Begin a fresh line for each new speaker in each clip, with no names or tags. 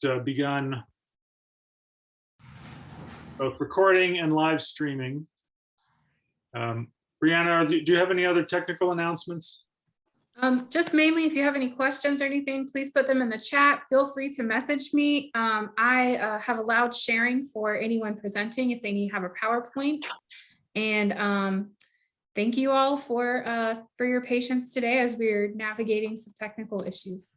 just begun both recording and live streaming. Brianna, do you have any other technical announcements?
Just mainly, if you have any questions or anything, please put them in the chat. Feel free to message me. I have allowed sharing for anyone presenting if they have a PowerPoint. And thank you all for your patience today as we're navigating some technical issues.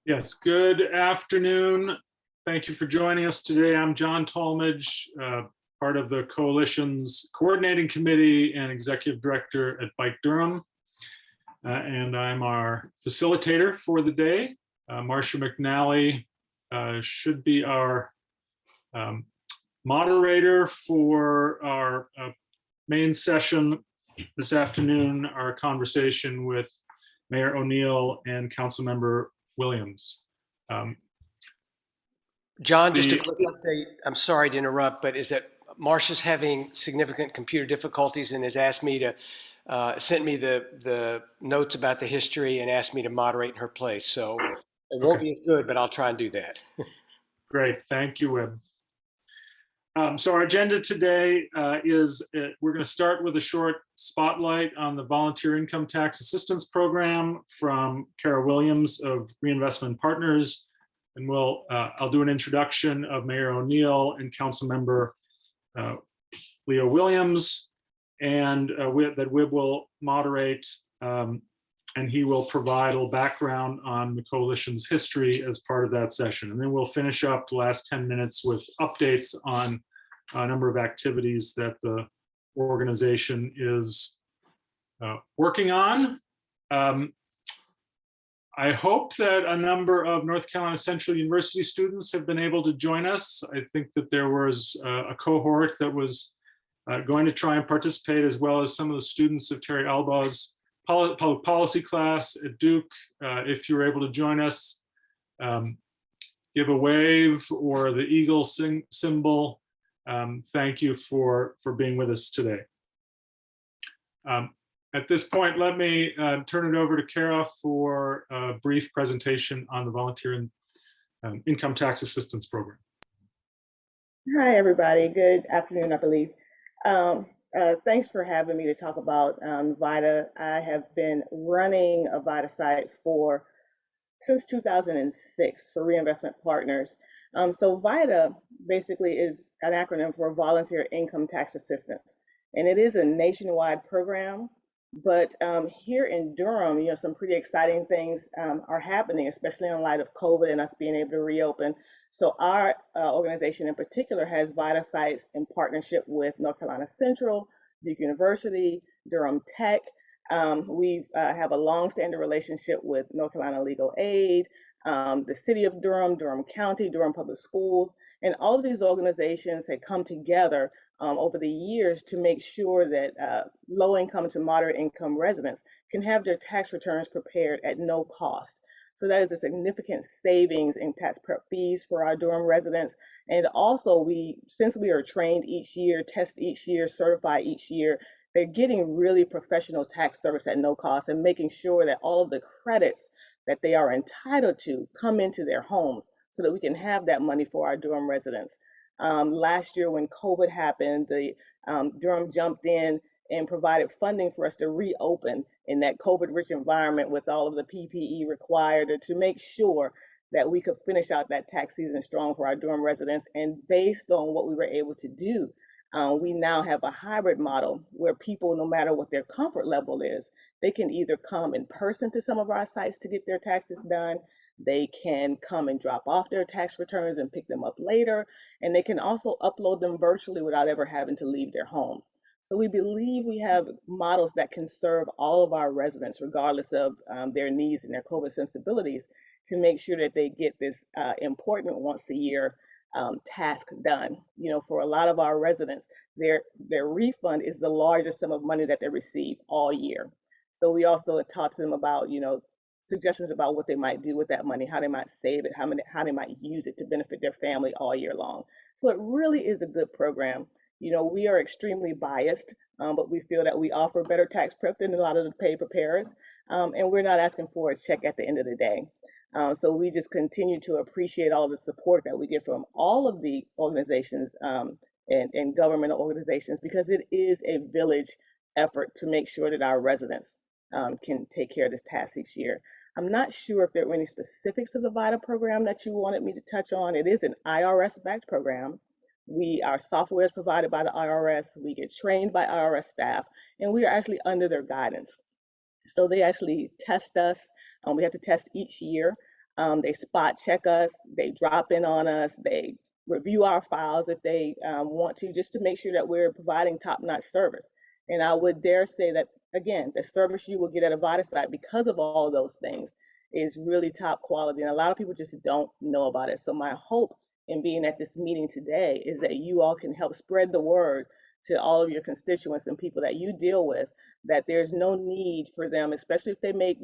Yes, good afternoon. Thank you for joining us today. I'm John Talmadge, part of the Coalition's Coordinating Committee and Executive Director at VITA Durham. And I'm our facilitator for the day. Marcia McNally should be our moderator for our main session this afternoon, our conversation with Mayor O'Neill and Councilmember Williams.
John, just a quick update. I'm sorry to interrupt, but is that Marcia's having significant computer difficulties and has asked me to sent me the notes about the history and asked me to moderate in her place. So it won't be as good, but I'll try and do that.
Great, thank you, Webb. So our agenda today is we're going to start with a short spotlight on the Volunteer Income Tax Assistance Program from Cara Williams of Reinvestment Partners. And I'll do an introduction of Mayor O'Neill and Councilmember Leo Williams, and that Wib will moderate, and he will provide a little background on the Coalition's history as part of that session. And then we'll finish up the last 10 minutes with updates on a number of activities that the organization is working on. I hope that a number of North Carolina Central University students have been able to join us. I think that there was a cohort that was going to try and participate, as well as some of the students of Terry Albaugh's public policy class at Duke. If you're able to join us, give a wave or the eagle symbol. Thank you for being with us today. At this point, let me turn it over to Cara for a brief presentation on the Volunteer Income Tax Assistance Program.
Hi, everybody. Good afternoon, I believe. Thanks for having me to talk about VITA. I have been running a VITA site since 2006 for Reinvestment Partners. So VITA basically is an acronym for Volunteer Income Tax Assistance, and it is a nationwide program. But here in Durham, some pretty exciting things are happening, especially in light of COVID and us being able to reopen. So our organization in particular has VITA sites in partnership with North Carolina Central, Duke University, Durham Tech. We have a long-standing relationship with North Carolina Legal Aid, the City of Durham, Durham County, Durham Public Schools, and all of these organizations had come together over the years to make sure that low-income to moderate-income residents can have their tax returns prepared at no cost. So that is a significant savings in tax prep fees for our Durham residents. And also, since we are trained each year, test each year, certify each year, they're getting really professional tax service at no cost and making sure that all of the credits that they are entitled to come into their homes so that we can have that money for our Durham residents. Last year when COVID happened, Durham jumped in and provided funding for us to reopen in that COVID-rich environment with all of the PPE required to make sure that we could finish out that tax season strong for our Durham residents. And based on what we were able to do, we now have a hybrid model where people, no matter what their comfort level is, they can either come in person to some of our sites to get their taxes done. They can come and drop off their tax returns and pick them up later. And they can also upload them virtually without ever having to leave their homes. So we believe we have models that can serve all of our residents, regardless of their needs and their COVID sensibilities, to make sure that they get this important once a year task done. For a lot of our residents, their refund is the largest sum of money that they receive all year. So we also talk to them about, suggestions about what they might do with that money, how they might save it, how they might use it to benefit their family all year long. So it really is a good program. You know, we are extremely biased, but we feel that we offer better tax prep than a lot of the pay preparers, and we're not asking for a check at the end of the day. So we just continue to appreciate all the support that we get from all of the organizations and government organizations, because it is a village effort to make sure that our residents can take care of this task each year. I'm not sure if there were any specifics of the VITA program that you wanted me to touch on. It is an IRS-backed program. Our software is provided by the IRS. We get trained by IRS staff, and we are actually under their guidance. So they actually test us. We have to test each year. They spot check us. They drop in on us. They review our files if they want to, just to make sure that we're providing top-notch service. And I would dare say that, again, the service you will get at a VITA site, because of all of those things, is really top quality. And a lot of people just don't know about it. So my hope in being at this meeting today is that you all can help spread the word to all of your constituents and people that you deal with, that there's no need for them, especially if they make,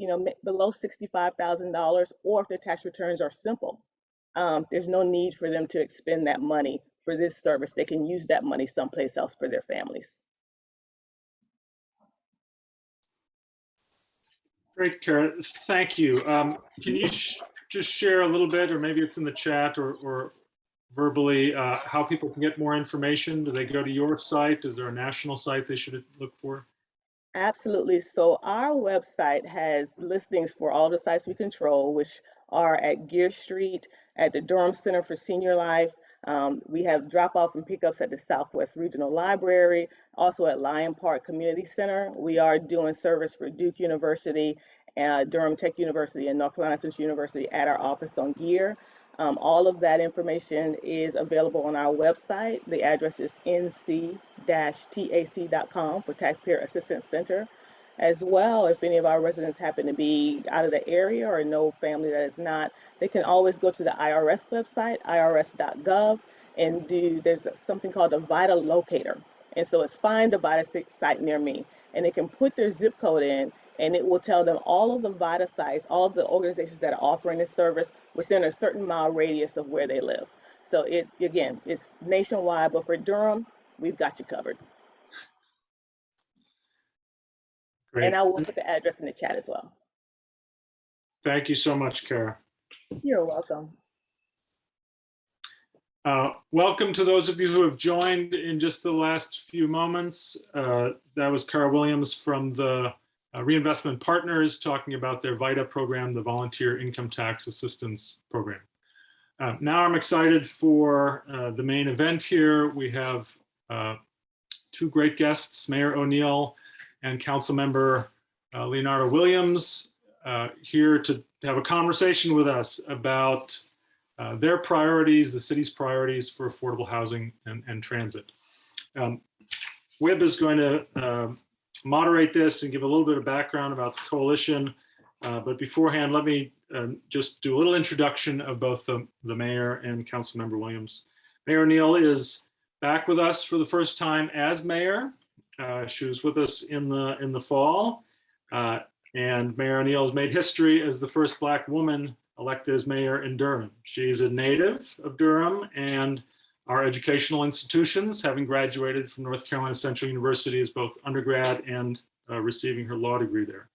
below $65,000, or if their tax returns are simple. There's no need for them to expend that money for this service. They can use that money someplace else for their families.
Great, Cara. Thank you. Can you just share a little bit, or maybe it's in the chat or verbally, how people can get more information? Do they go to your site? Is there a national site they should look for?
Absolutely. So our website has listings for all the sites we control, which are at Gear Street, at the Durham Center for Senior Life. We have drop-off and pickups at the Southwest Regional Library, also at Lyon Park Community Center. We are doing service for Duke University, Durham Tech University, and North Carolina Central University at our office on Gear. All of that information is available on our website. The address is nc-tac.com for Taxpayer Assistance Center. As well, if any of our residents happen to be out of the area or know family that is not, they can always go to the IRS website, irs.gov, and there's something called a VITA locator. And so it's find a VITA site near me, and they can put their zip code in, and it will tell them all of the VITA sites, all of the organizations that are offering this service within a certain mile radius of where they live. So it's nationwide, but for Durham, we've got you covered.
Great.
And I will put the address in the chat as well.
Thank you so much, Cara.
You're welcome.
Welcome to those of you who have joined in just the last few moments. That was Cara Williams from the Reinvestment Partners talking about their VITA program, the Volunteer Income Tax Assistance Program. Now I'm excited for the main event here. We have two great guests, Mayor O'Neill and Councilmember Leonardo Williams, here to have a conversation with us about their priorities, the city's priorities for affordable housing and transit. Wib is going to moderate this and give a little bit of background about the coalition. But beforehand, let me just do a little introduction of both the mayor and Councilmember Williams. Mayor O'Neill is back with us for the first time as mayor. She was with us in the fall, and Mayor O'Neill has made history as the first Black woman elected as mayor in Durham. She's a native of Durham and our educational institutions, having graduated from North Carolina Central University as both undergrad and receiving her law degree there.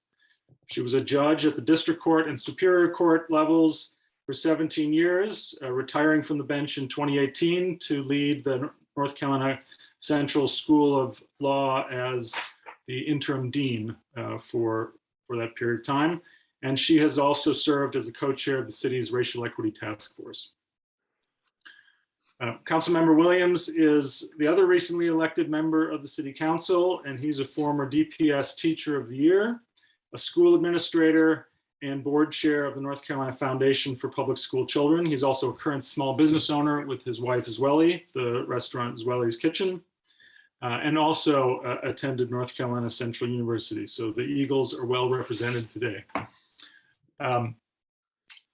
She was a judge at the district court and superior court levels for 17 years, retiring from the bench in 2018 to lead the North Carolina Central School of Law as the interim dean for that period of time. And she has also served as the co-chair of the city's Racial Equity Task Force. Councilmember Williams is the other recently elected member of the City Council, and he's a former DPS Teacher of the Year, a school administrator, and board chair of the North Carolina Foundation for Public School Children. He's also a current small business owner with his wife, Zweli, the restaurant Zweli's Kitchen, and also attended North Carolina Central University. So the Eagles are well represented today.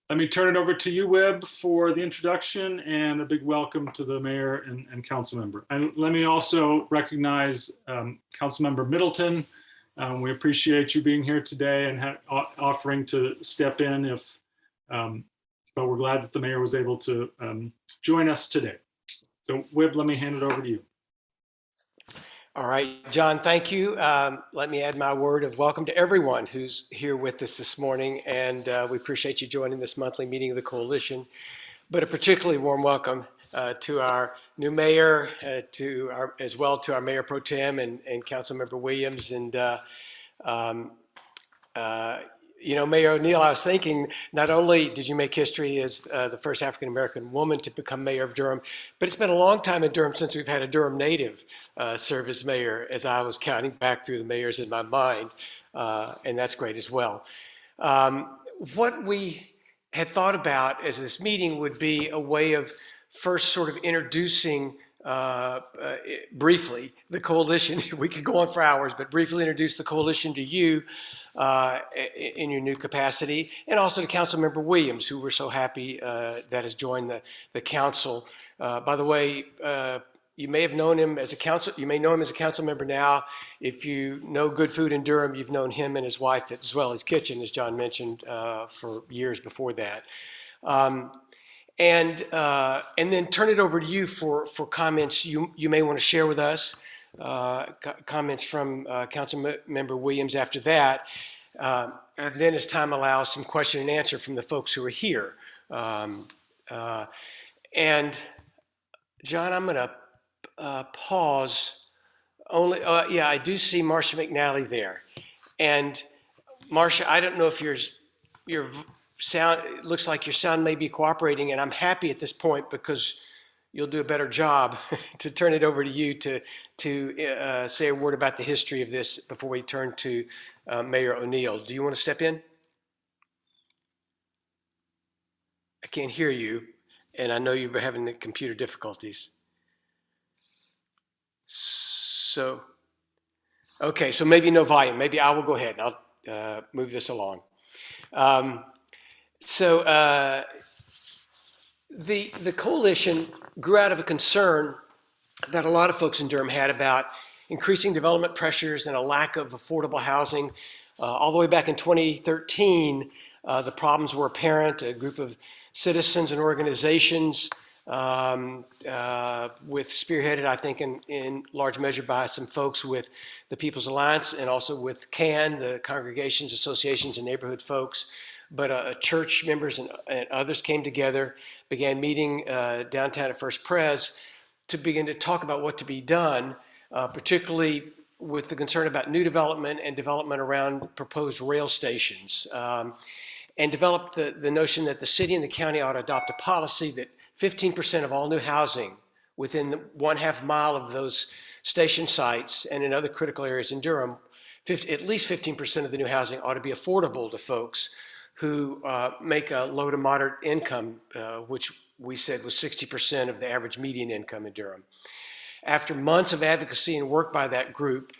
Let me turn it over to you, Wib, for the introduction, and a big welcome to the mayor and council member. And let me also recognize Councilmember Middleton. We appreciate you being here today and offering to step in but we're glad that the mayor was able to join us today. So Wib, let me hand it over to you.
All right, John, thank you. Let me add my word of welcome to everyone who's here with us this morning, and we appreciate you joining this monthly meeting of the Coalition. But a particularly warm welcome to our new mayor, as well to our Mayor Pro Tem and Councilmember Williams. And um, Mayor O'Neill, I was thinking, not only did you make history as the first African-American woman to become mayor of Durham, but it's been a long time in Durham since we've had a Durham native serve as mayor, as I was counting back through the mayors in my mind, and that's great as well. What we had thought about as this meeting would be a way of first sort of introducing briefly the coalition. We could go on for hours, but briefly introduce the coalition to you in your new capacity, and also to Councilmember Williams, who we're so happy that has joined the council. By the way, you may have known him as a council. You may know him as a council member now. If you know Good Food in Durham, you've known him and his wife as well as Kitchen, as John mentioned, for years before that. And then turn it over to you for comments you may want to share with us. Comments from Councilmember Williams after that. And then as time allows, some question and answer from the folks who are here. And John, I'm going to pause. Yeah, I do see Marcia McNally there. And Marcia, I don't know if your sound, it looks like your sound may be cooperating, and I'm happy at this point because you'll do a better job to turn it over to you to say a word about the history of this before we turn to Mayor O'Neill. Do you want to step in? I can't hear you, and I know you're having the computer difficulties. So, okay, so maybe no volume. Maybe I will go ahead. I'll move this along. The coalition grew out of a concern that a lot of folks in Durham had about increasing development pressures and a lack of affordable housing. All the way back in 2013, the problems were apparent. A group of citizens and organizations with spearheaded, I think, in large measure by some folks with the People's Alliance and also with CAN, the Congregations, Associations, and Neighborhood folks. But church members and others came together, began meeting downtown at First Pres to begin to talk about what to be done, particularly with the concern about new development and development around proposed rail stations, and developed the notion that the city and the county ought to adopt a policy that 15% of all new housing within the 1/2 mile of those station sites and in other critical areas in Durham, at least 15% of the new housing ought to be affordable to folks who make a low to moderate income, which we said was 60% of the average median income in Durham. After months of advocacy and work by that group,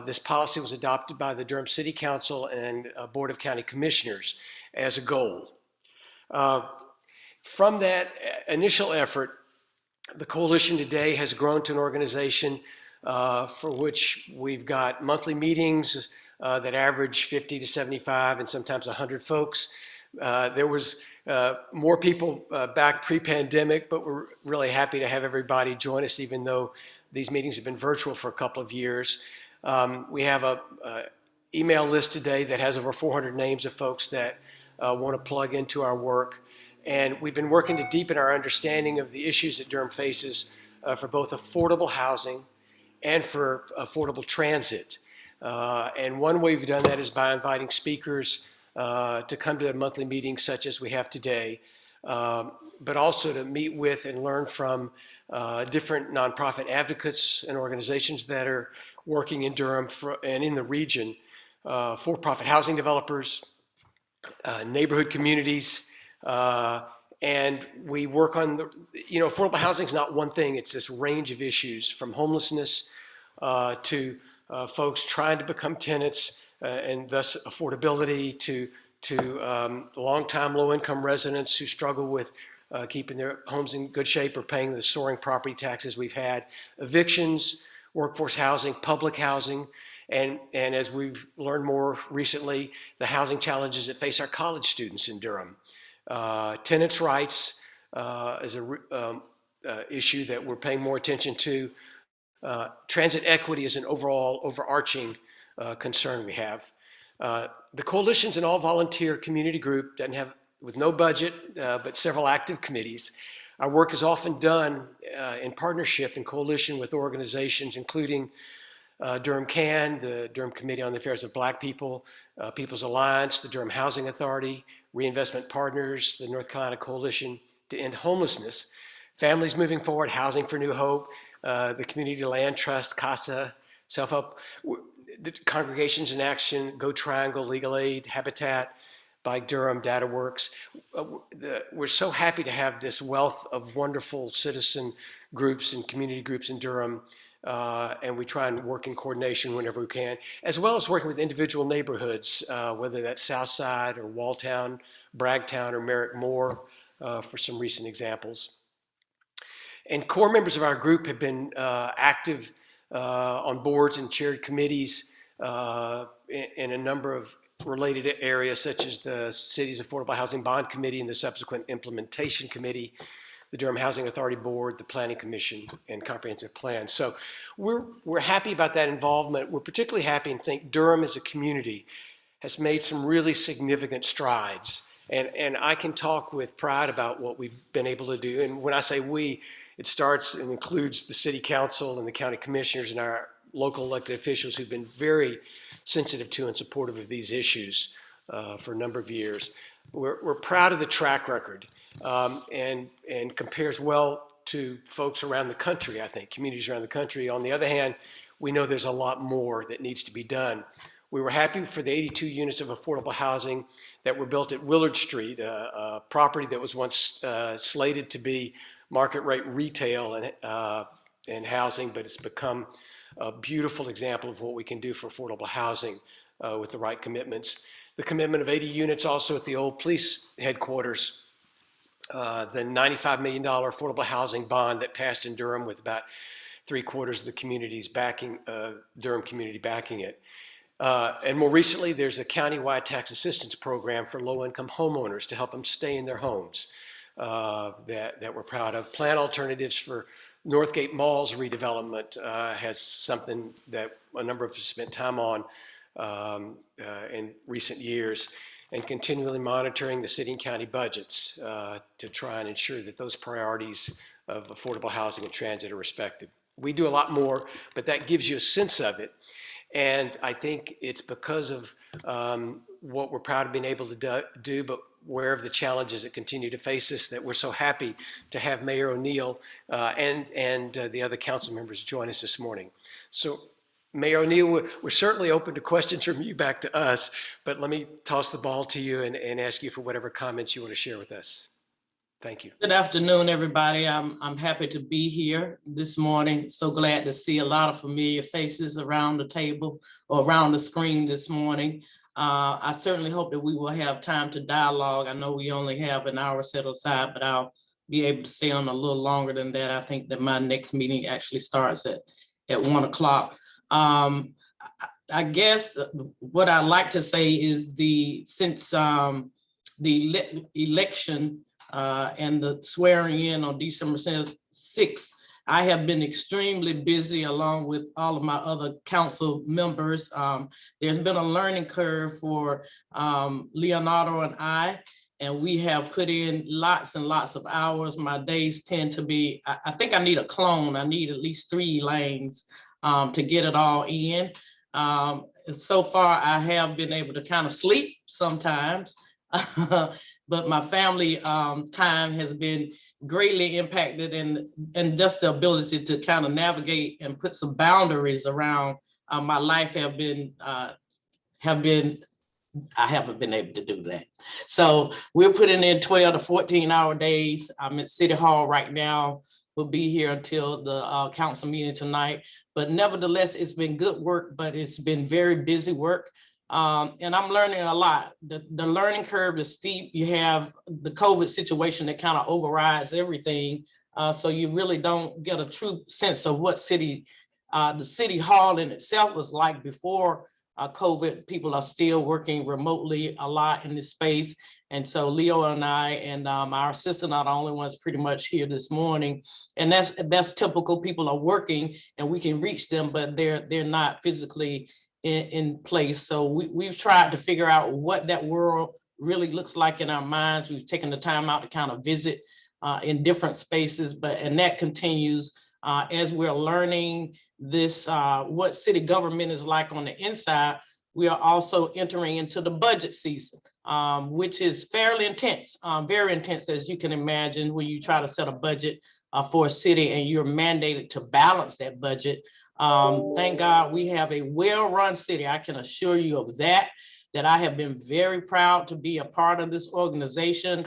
this policy was adopted by the Durham City Council and Board of County Commissioners as a goal. From that initial effort, the coalition today has grown to an organization for which we've got monthly meetings that average 50 to 75 and sometimes 100 folks. There was more people back pre-pandemic, but we're really happy to have everybody join us, even though these meetings have been virtual for a couple of years. We have a email list today that has over 400 names of folks that want to plug into our work. And we've been working to deepen our understanding of the issues that Durham faces for both affordable housing and for affordable transit. And one way we've done that is by inviting speakers to come to monthly meetings such as we have today, but also to meet with and learn from different nonprofit advocates and organizations that are working in Durham and in the region, for-profit housing developers, neighborhood communities, and we work on affordable housing is not one thing. It's this range of issues from homelessness to folks trying to become tenants and thus affordability to long-time low-income residents who struggle with keeping their homes in good shape or paying the soaring property taxes we've had, evictions, workforce housing, public housing, and as we've learned more recently, the housing challenges that face our college students in Durham. Tenants' rights is a issue that we're paying more attention to. Transit equity is an overall overarching concern we have. The coalition's an all-volunteer community group, doesn't have, with no budget, but several active committees. Our work is often done in partnership and coalition with organizations, including Durham CAN, the Durham Committee on the Affairs of Black People, People's Alliance, the Durham Housing Authority, Reinvestment Partners, the North Carolina Coalition to End Homelessness, Families Moving Forward, Housing for New Hope, the Community Land Trust, CASA, Self-Help, the Congregations in Action, Go Triangle, Legal Aid, Habitat, by Durham, DataWorks. We're so happy to have this wealth of wonderful citizen groups and community groups in Durham, and we try and work in coordination whenever we can, as well as working with individual neighborhoods, whether that's Southside or Walltown, Bragtown, or Merrick Moore, for some recent examples. And core members of our group have been active on boards and chaired committees in a number of related areas, such as the city's Affordable Housing Bond Committee and the subsequent Implementation Committee, the Durham Housing Authority Board, the Planning Commission, and Comprehensive Plan. So we're happy about that involvement. We're particularly happy and think Durham as a community has made some really significant strides. And I can talk with pride about what we've been able to do. And when I say we, it starts and includes the city council and the county commissioners and our local elected officials who've been very sensitive to and supportive of these issues for a number of years. We're proud of the track record and compares well to folks around the country, I think, communities around the country. On the other hand, we know there's a lot more that needs to be done. We were happy for the 82 units of affordable housing that were built at Willard Street, a property that was once slated to be market rate retail and housing, but it's become a beautiful example of what we can do for affordable housing with the right commitments. The commitment of 80 units also at the old police headquarters, the $95 million affordable housing bond that passed in Durham with about 3/4 of the community's backing, Durham community backing it. And more recently, there's a countywide tax assistance program for low-income homeowners to help them stay in their homes that we're proud of. Plan alternatives for Northgate Mall's redevelopment has something that a number of us spent time on in recent years, and continually monitoring the city and county budgets to try and ensure that those priorities of affordable housing and transit are respected. We do a lot more, but that gives you a sense of it. And I think it's because of what we're proud of being able to do, but aware of the challenges that continue to face us, that we're so happy to have Mayor O'Neill and the other council members join us this morning. So Mayor O'Neill, we're certainly open to questions from you back to us, but let me toss the ball to you and ask you for whatever comments you want to share with us. Thank you.
Good afternoon, everybody. I'm happy to be here this morning. So glad to see a lot of familiar faces around the table or around the screen this morning. I certainly hope that we will have time to dialogue. I know we only have an hour set aside, but I'll be able to stay on a little longer than that. I think that my next meeting actually starts at 1 o'clock. I guess what I'd like to say is since the election and the swearing in on December 6th, I have been extremely busy along with all of my other council members. There's been a learning curve for Leonardo and I, and we have put in lots and lots of hours. My days tend to be, I think I need a clone. I need at least 3 lanes to get it all in. So far, I have been able to kind of sleep sometimes, but my family time has been greatly impacted, and just the ability to kind of navigate and put some boundaries around my life have been, I haven't been able to do that. So we're putting in 12 to 14-hour days. I'm at City Hall right now. We'll be here until the council meeting tonight. But nevertheless, it's been good work, but it's been very busy work. And I'm learning a lot. The learning curve is steep. You have the COVID situation that kind of overrides everything. So you really don't get a true sense of what the city hall in itself was like before COVID, people are still working remotely a lot in this space. And so Leo and I and our assistant are the only ones pretty much here this morning. And that's typical. People are working and we can reach them, but they're not physically in place. So we've tried to figure out what that world really looks like in our minds. We've taken the time out to kind of visit in different spaces, and that continues as we're learning this, what city government is like on the inside. We are also entering into the budget season, which is fairly intense, very intense, as you can imagine, when you try to set a budget for a city and you're mandated to balance that budget. Thank God we have a well-run city. I can assure you of that I have been very proud to be a part of this organization.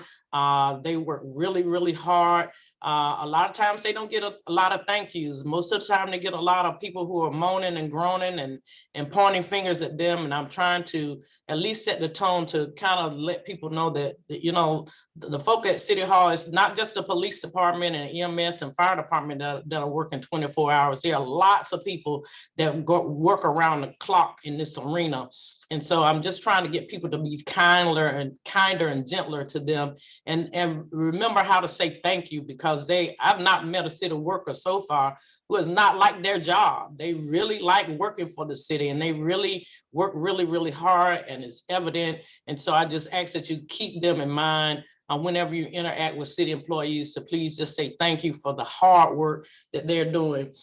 They work really, really hard. A lot of times they don't get a lot of thank yous. Most of the time they get a lot of people who are moaning and groaning and pointing fingers at them. And I'm trying to at least set the tone to kind of let people know that, you know, the folk at City Hall is not just the police department and EMS and fire department that are working 24 hours. There are lots of people that work around the clock in this arena. And so I'm just trying to get people to be kinder and gentler to them and remember how to say thank you, because I've not met a city worker so far who has not liked their job. They really like working for the city and they really work really, really hard, and it's evident. And so I just ask that you keep them in mind whenever you interact with city employees, to please just say thank you for the hard work that they're doing.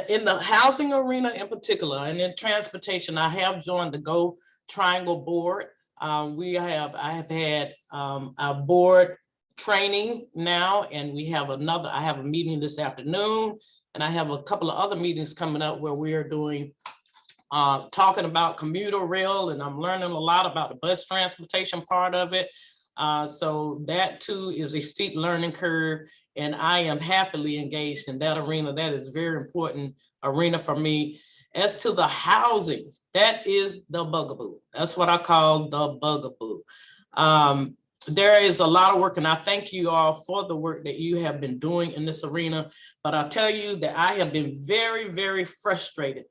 In the housing arena in particular, and in transportation, I have joined the Go Triangle board. I have had our board training now, and I have a meeting this afternoon, and I have a couple of other meetings coming up where we are doing talking about commuter rail, and I'm learning a lot about the bus transportation part of it. So that too is a steep learning curve, and I am happily engaged in that arena. That is a very important arena for me. As to the housing, that is the bugaboo. That's what I call the bugaboo. There is a lot of work, and I thank you all for the work that you have been doing in this arena. But I'll tell you that I have been very, very frustrated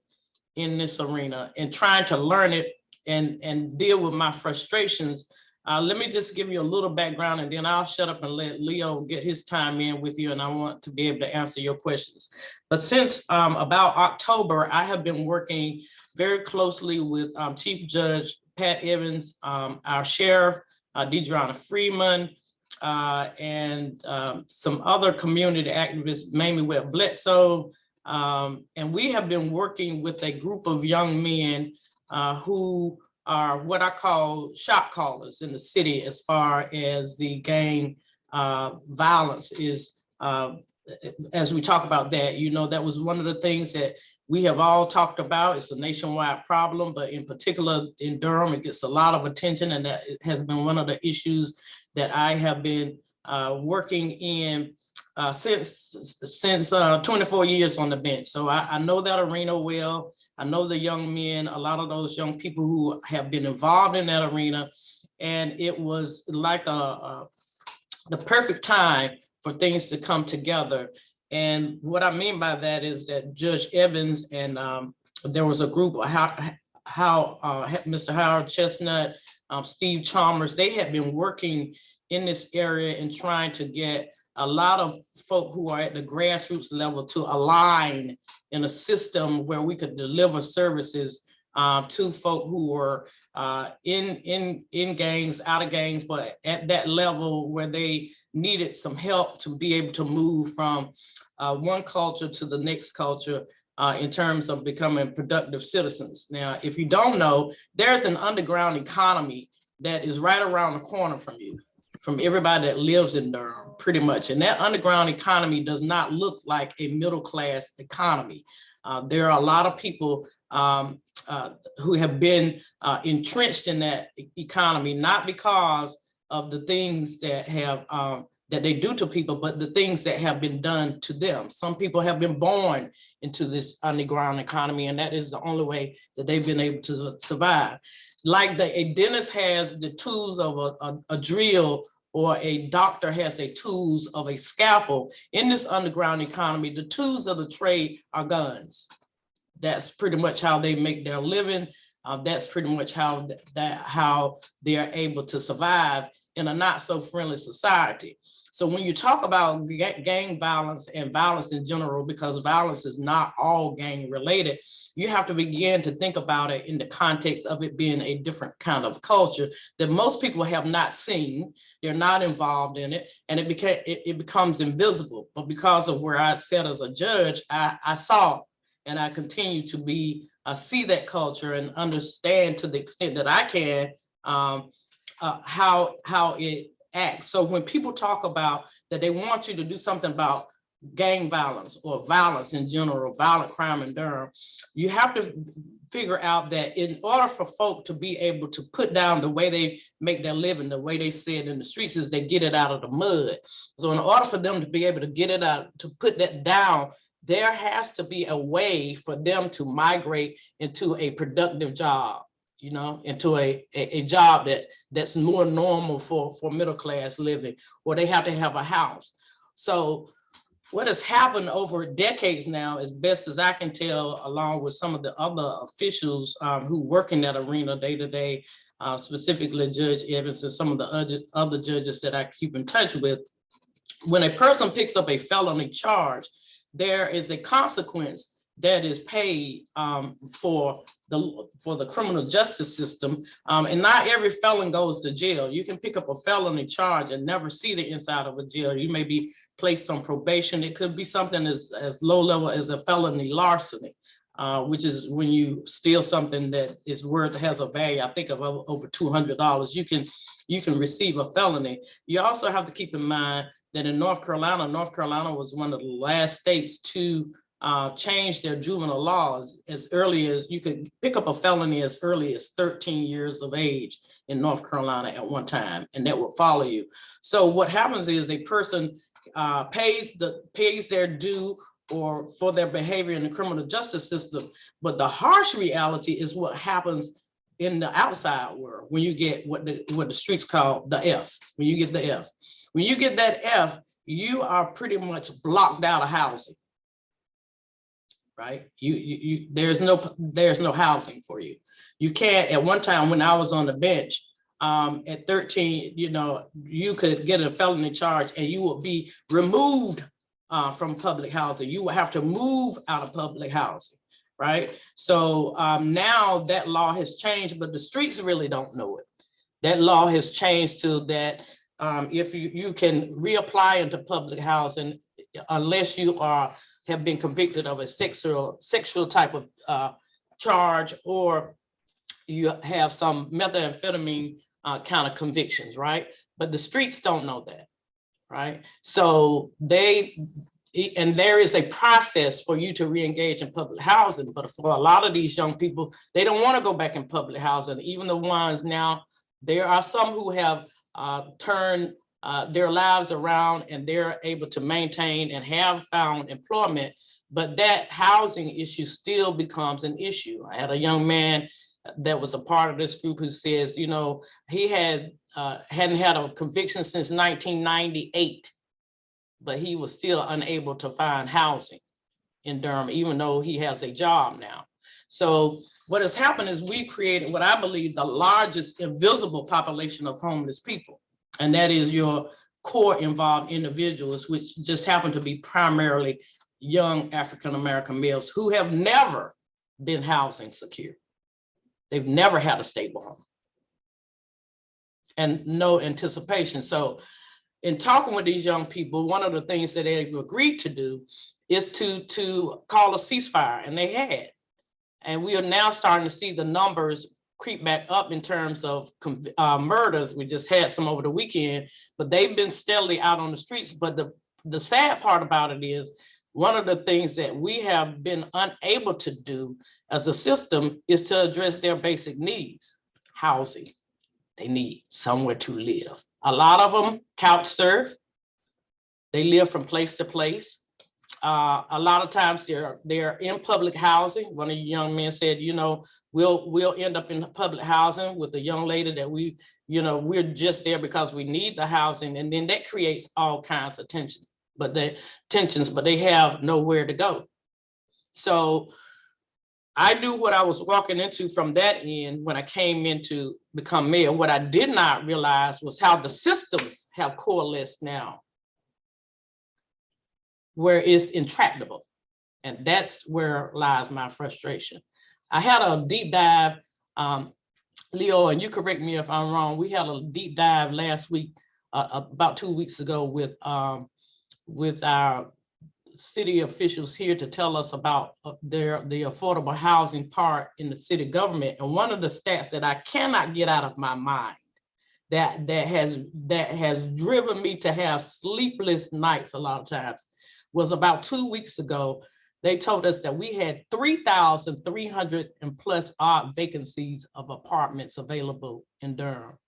in this arena and trying to learn it and deal with my frustrations. Let me just give you a little background, and then I'll shut up and let Leo get his time in with you, and I want to be able to answer your questions. But since about October, I have been working very closely with Chief Judge Pat Evans, our Sheriff, Deidreana Freeman, and some other community activists, mainly with Bledsoe. And we have been working with a group of young men who are what I call shot callers in the city as far as the gang violence is. As we talk about that, you know, that was one of the things that we have all talked about. It's a nationwide problem, but in particular in Durham, it gets a lot of attention, and that has been one of the issues that I have been working in since 24 years on the bench. So I know that arena well. I know the young men, a lot of those young people who have been involved in that arena. And it was like the perfect time for things to come together. And what I mean by that is that Judge Evans and there was a group of Mr. Howard Chestnut, Steve Chalmers, they had been working in this area and trying to get a lot of folk who are at the grassroots level to align in a system where we could deliver services to folk who were in gangs, out of gangs, but at that level where they needed some help to be able to move from one culture to the next culture in terms of becoming productive citizens. Now, if you don't know, there's an underground economy that is right around the corner from you, from everybody that lives in Durham, pretty much. And that underground economy does not look like a middle-class economy. There are a lot of people who have been entrenched in that economy, not because of the things that have that they do to people, but the things that have been done to them. Some people have been born into this underground economy, and that is the only way that they've been able to survive. Like a dentist has the tools of a drill, or a doctor has the tools of a scalpel. In this underground economy, the tools of the trade are guns. That's pretty much how they make their living. That's pretty much how how they are able to survive in a not so friendly society. So when you talk about gang violence and violence in general, because violence is not all gang related, you have to begin to think about it in the context of it being a different kind of culture that most people have not seen. They're not involved in it, and it becomes invisible. But because of where I sat as a judge, I saw and I continue to see that culture and understand to the extent that I can how it acts. So when people talk about that they want you to do something about gang violence or violence in general, violent crime in Durham, you have to figure out that in order for folk to be able to put down the way they make their living, the way they see it in the streets, is they get it out of the mud. So in order for them to be able to get it out, to put that down, there has to be a way for them to migrate into a productive job, you know, into a job that's more normal for middle class living, or they have to have a house. So what has happened over decades now, as best as I can tell, along with some of the other officials who work in that arena day to day, specifically Judge Evans and some of the other judges that I keep in touch with, when a person picks up a felony charge, there is a consequence that is paid for the criminal justice system. And not every felon goes to jail. You can pick up a felony charge and never see the inside of a jail. You may be placed on probation. It could be something as low level as a felony larceny, which is when you steal something that has a value, I think, of over $200. You can receive a felony. You also have to keep in mind that in North Carolina was one of the last states to change their juvenile laws as early as you could pick up a felony as early as 13 years of age in North Carolina at one time, and that will follow you. So what happens is a person pays their due or for their behavior in the criminal justice system, but the harsh reality is what happens in the outside world when you get what the streets call the F. When you get the F, when you get that F, you are pretty much blocked out of housing. Right? There's no housing for you. You can't. At one time when I was on the bench, at 13, you know, you could get a felony charge and you would be removed from public housing. You would have to move out of public housing, right? So now that law has changed, but the streets really don't know it. That law has changed to that if you can reapply into public housing unless you have been convicted of a sexual type of charge, or you have some methamphetamine kind of convictions, right? But the streets don't know that, right? So there is a process for you to re-engage in public housing, but for a lot of these young people, they don't want to go back in public housing. Even the ones now, there are some who have turned their lives around and they're able to maintain and have found employment, but that housing issue still becomes an issue. I had a young man that was a part of this group who says, you know, he hadn't had a conviction since 1998, but he was still unable to find housing in Durham, even though he has a job now. So what has happened is we created what I believe the largest invisible population of homeless people. And that is your core involved individuals, which just happen to be primarily young African-American males who have never been housing secure. They've never had a stable home and no anticipation. So in talking with these young people, one of the things that they've agreed to do is to call a ceasefire, and they had. And we are now starting to see the numbers creep back up in terms of murders. We just had some over the weekend, but they've been steadily out on the streets. But the sad part about it is one of the things that we have been unable to do as a system is to address their basic needs. Housing, they need somewhere to live. A lot of them couch surf. They live from place to place. A lot of times they're in public housing. One of the young men said, you know, we'll end up in public housing with a young lady that we're just there because we need the housing. And then that creates all kinds of tensions, but they have nowhere to go. So I knew what I was walking into from that end when I came in to become mayor. What I did not realize was how the systems have coalesced now, where it's intractable. And that's where lies my frustration. I had a deep dive, Leo, and you correct me if I'm wrong. We had a deep dive last week, about 2 weeks ago, with our city officials here to tell us about the affordable housing part in the city government. And one of the stats that I cannot get out of my mind that has driven me to have sleepless nights a lot of times was about 2 weeks ago. They told us that we had 3,300 and plus odd vacancies of apartments available in Durham.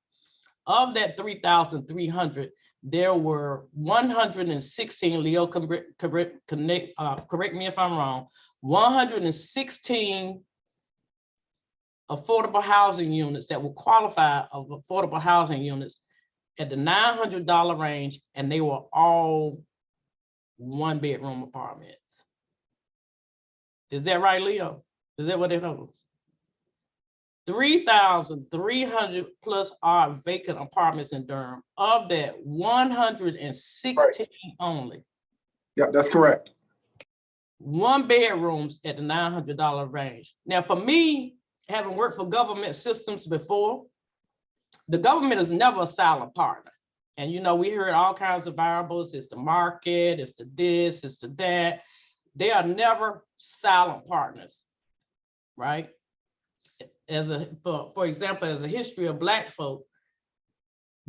Of that 3,300, there were 116, Leo, correct me if I'm wrong, 116 affordable housing units that will qualify of affordable housing units at the $900 range, and they were all 1-bedroom apartments. Is that right, Leo? Is that what they told us? 3,300 plus odd vacant apartments in Durham. Of that, 116 only.
Yep, that's correct.
1-bedrooms at the $900 range. Now, for me, having worked for government systems before, the government is never a silent partner. And you know, we heard all kinds of variables. It's the market, it's the this, it's the that. They are never silent partners, right? For example, as a history of Black folk,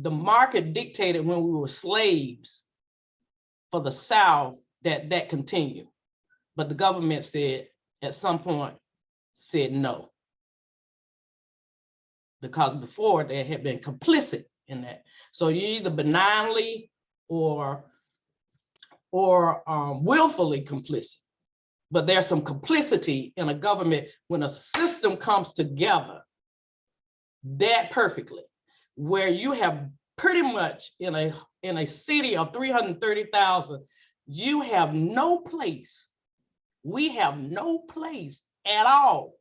the market dictated when we were slaves for the South that continued. But the government said, at some point, said no. Because before they had been complicit in that. So you either benignly or willfully complicit. But there's some complicity in a government when a system comes together that perfectly, where you have pretty much in a city of 330,000, you have no place. We have no place at all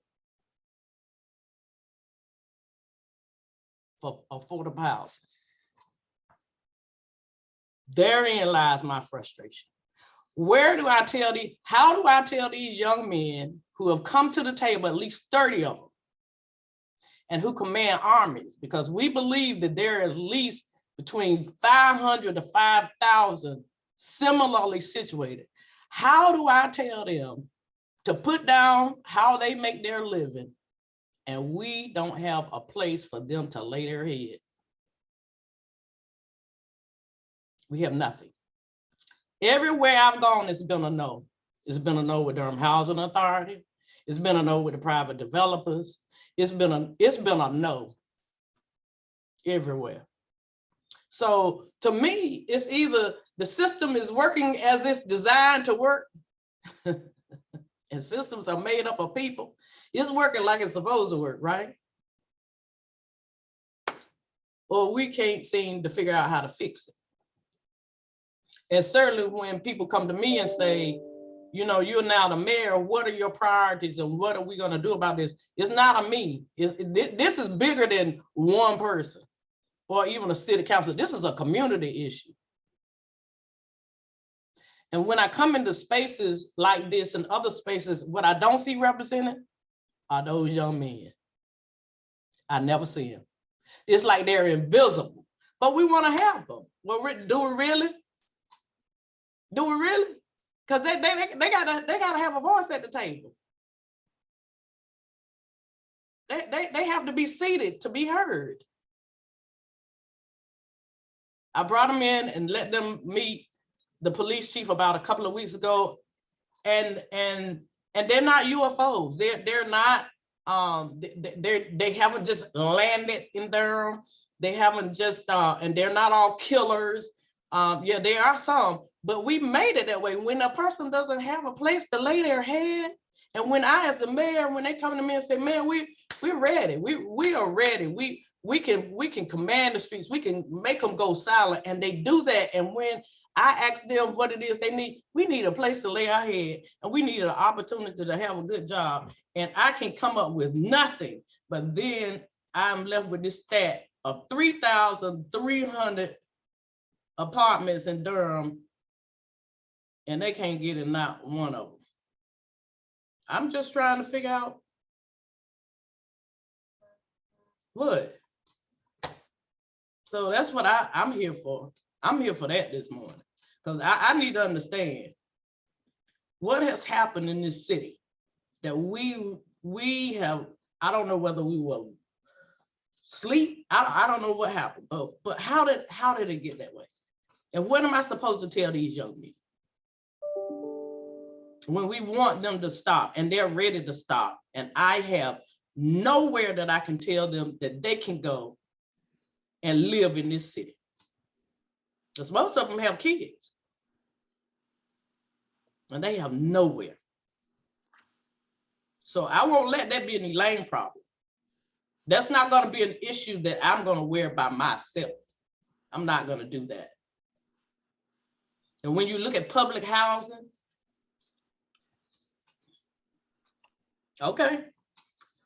for affordable housing. Therein lies my frustration. How do I tell these young men who have come to the table, at least 30 of them, and who command armies, because we believe that there is at least between 500 to 5,000 similarly situated. How do I tell them to put down how they make their living, and we don't have a place for them to lay their head? We have nothing. Everywhere I've gone, it's been a no. It's been a no with Durham Housing Authority. It's been a no with the private developers. It's been a no everywhere. So to me, it's either the system is working as it's designed to work, and systems are made up of people. It's working like it's supposed to work, right? Or we can't seem to figure out how to fix it. And certainly when people come to me and say, you know, you're now the mayor, what are your priorities and what are we going to do about this? It's not a me. This is bigger than one person or even a city council. This is a community issue. And when I come into spaces like this and other spaces, what I don't see represented are those young men. I never see them. It's like they're invisible, but we want to have them. Well, do we really? Do we really? Because they gotta have a voice at the table. They have to be seated to be heard. I brought them in and let them meet the police chief about a couple of weeks ago, and they're not UFOs. They're not. They haven't just landed in Durham. They haven't just and they're not all killers. Yeah, there are some, but we made it that way. When a person doesn't have a place to lay their head, and when I, as the mayor, when they come to me and say, "Man, we're ready. We are ready. we can command the streets, we can make them go silent, and they do that. And when I ask them what it is they need, we need a place to lay our head, and we need an opportunity to have a good job. And I can come up with nothing, but then I'm left with this stat of 3,300 apartments in Durham, and they can't get in not one of them. I'm just trying to figure out what. So that's what I'm here for. I'm here for that this morning, because I need to understand what has happened in this city that we have. I don't know whether we will sleep. I don't know what happened, but how did it get that way? And what am I supposed to tell these young men when we want them to stop and they're ready to stop, and I have nowhere that I can tell them that they can go and live in this city? Because most of them have kids and they have nowhere. So I won't let that be an Elaine problem. That's not going to be an issue that I'm going to wear by myself. I'm not going to do that. And when you look at public housing, okay,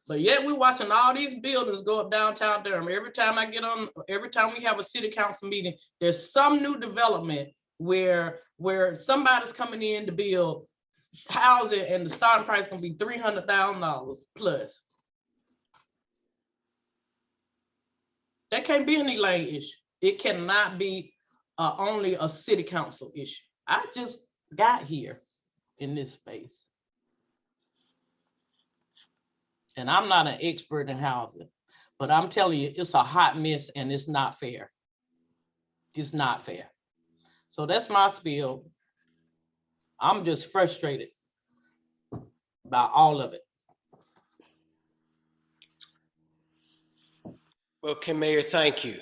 but yet we're watching all these buildings go up downtown Durham. Every time we have a city council meeting, there's some new development where somebody's coming in to build housing and the starting price is gonna be $300,000 plus. That can't be an Elaine issue. It cannot be only a city council issue. I just got here in this space. And I'm not an expert in housing, but I'm telling you, it's a hot mess and it's not fair. It's not fair. So that's my spiel. I'm just frustrated about all of it.
Well, Kim Mayor, thank you.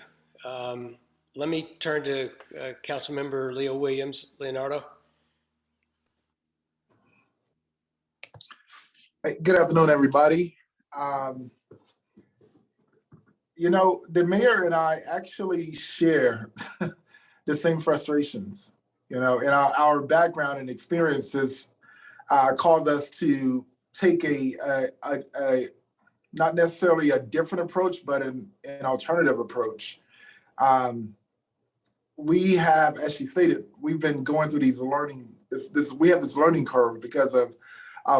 Let me turn to Councilmember Leo Williams. Leonardo.
Hey, good afternoon, everybody. You know, the mayor and I actually share the same frustrations. You know, and our background and experiences cause us to take a not necessarily a different approach, but an alternative approach. We have, as she stated, we've been going through these we have this learning curve because of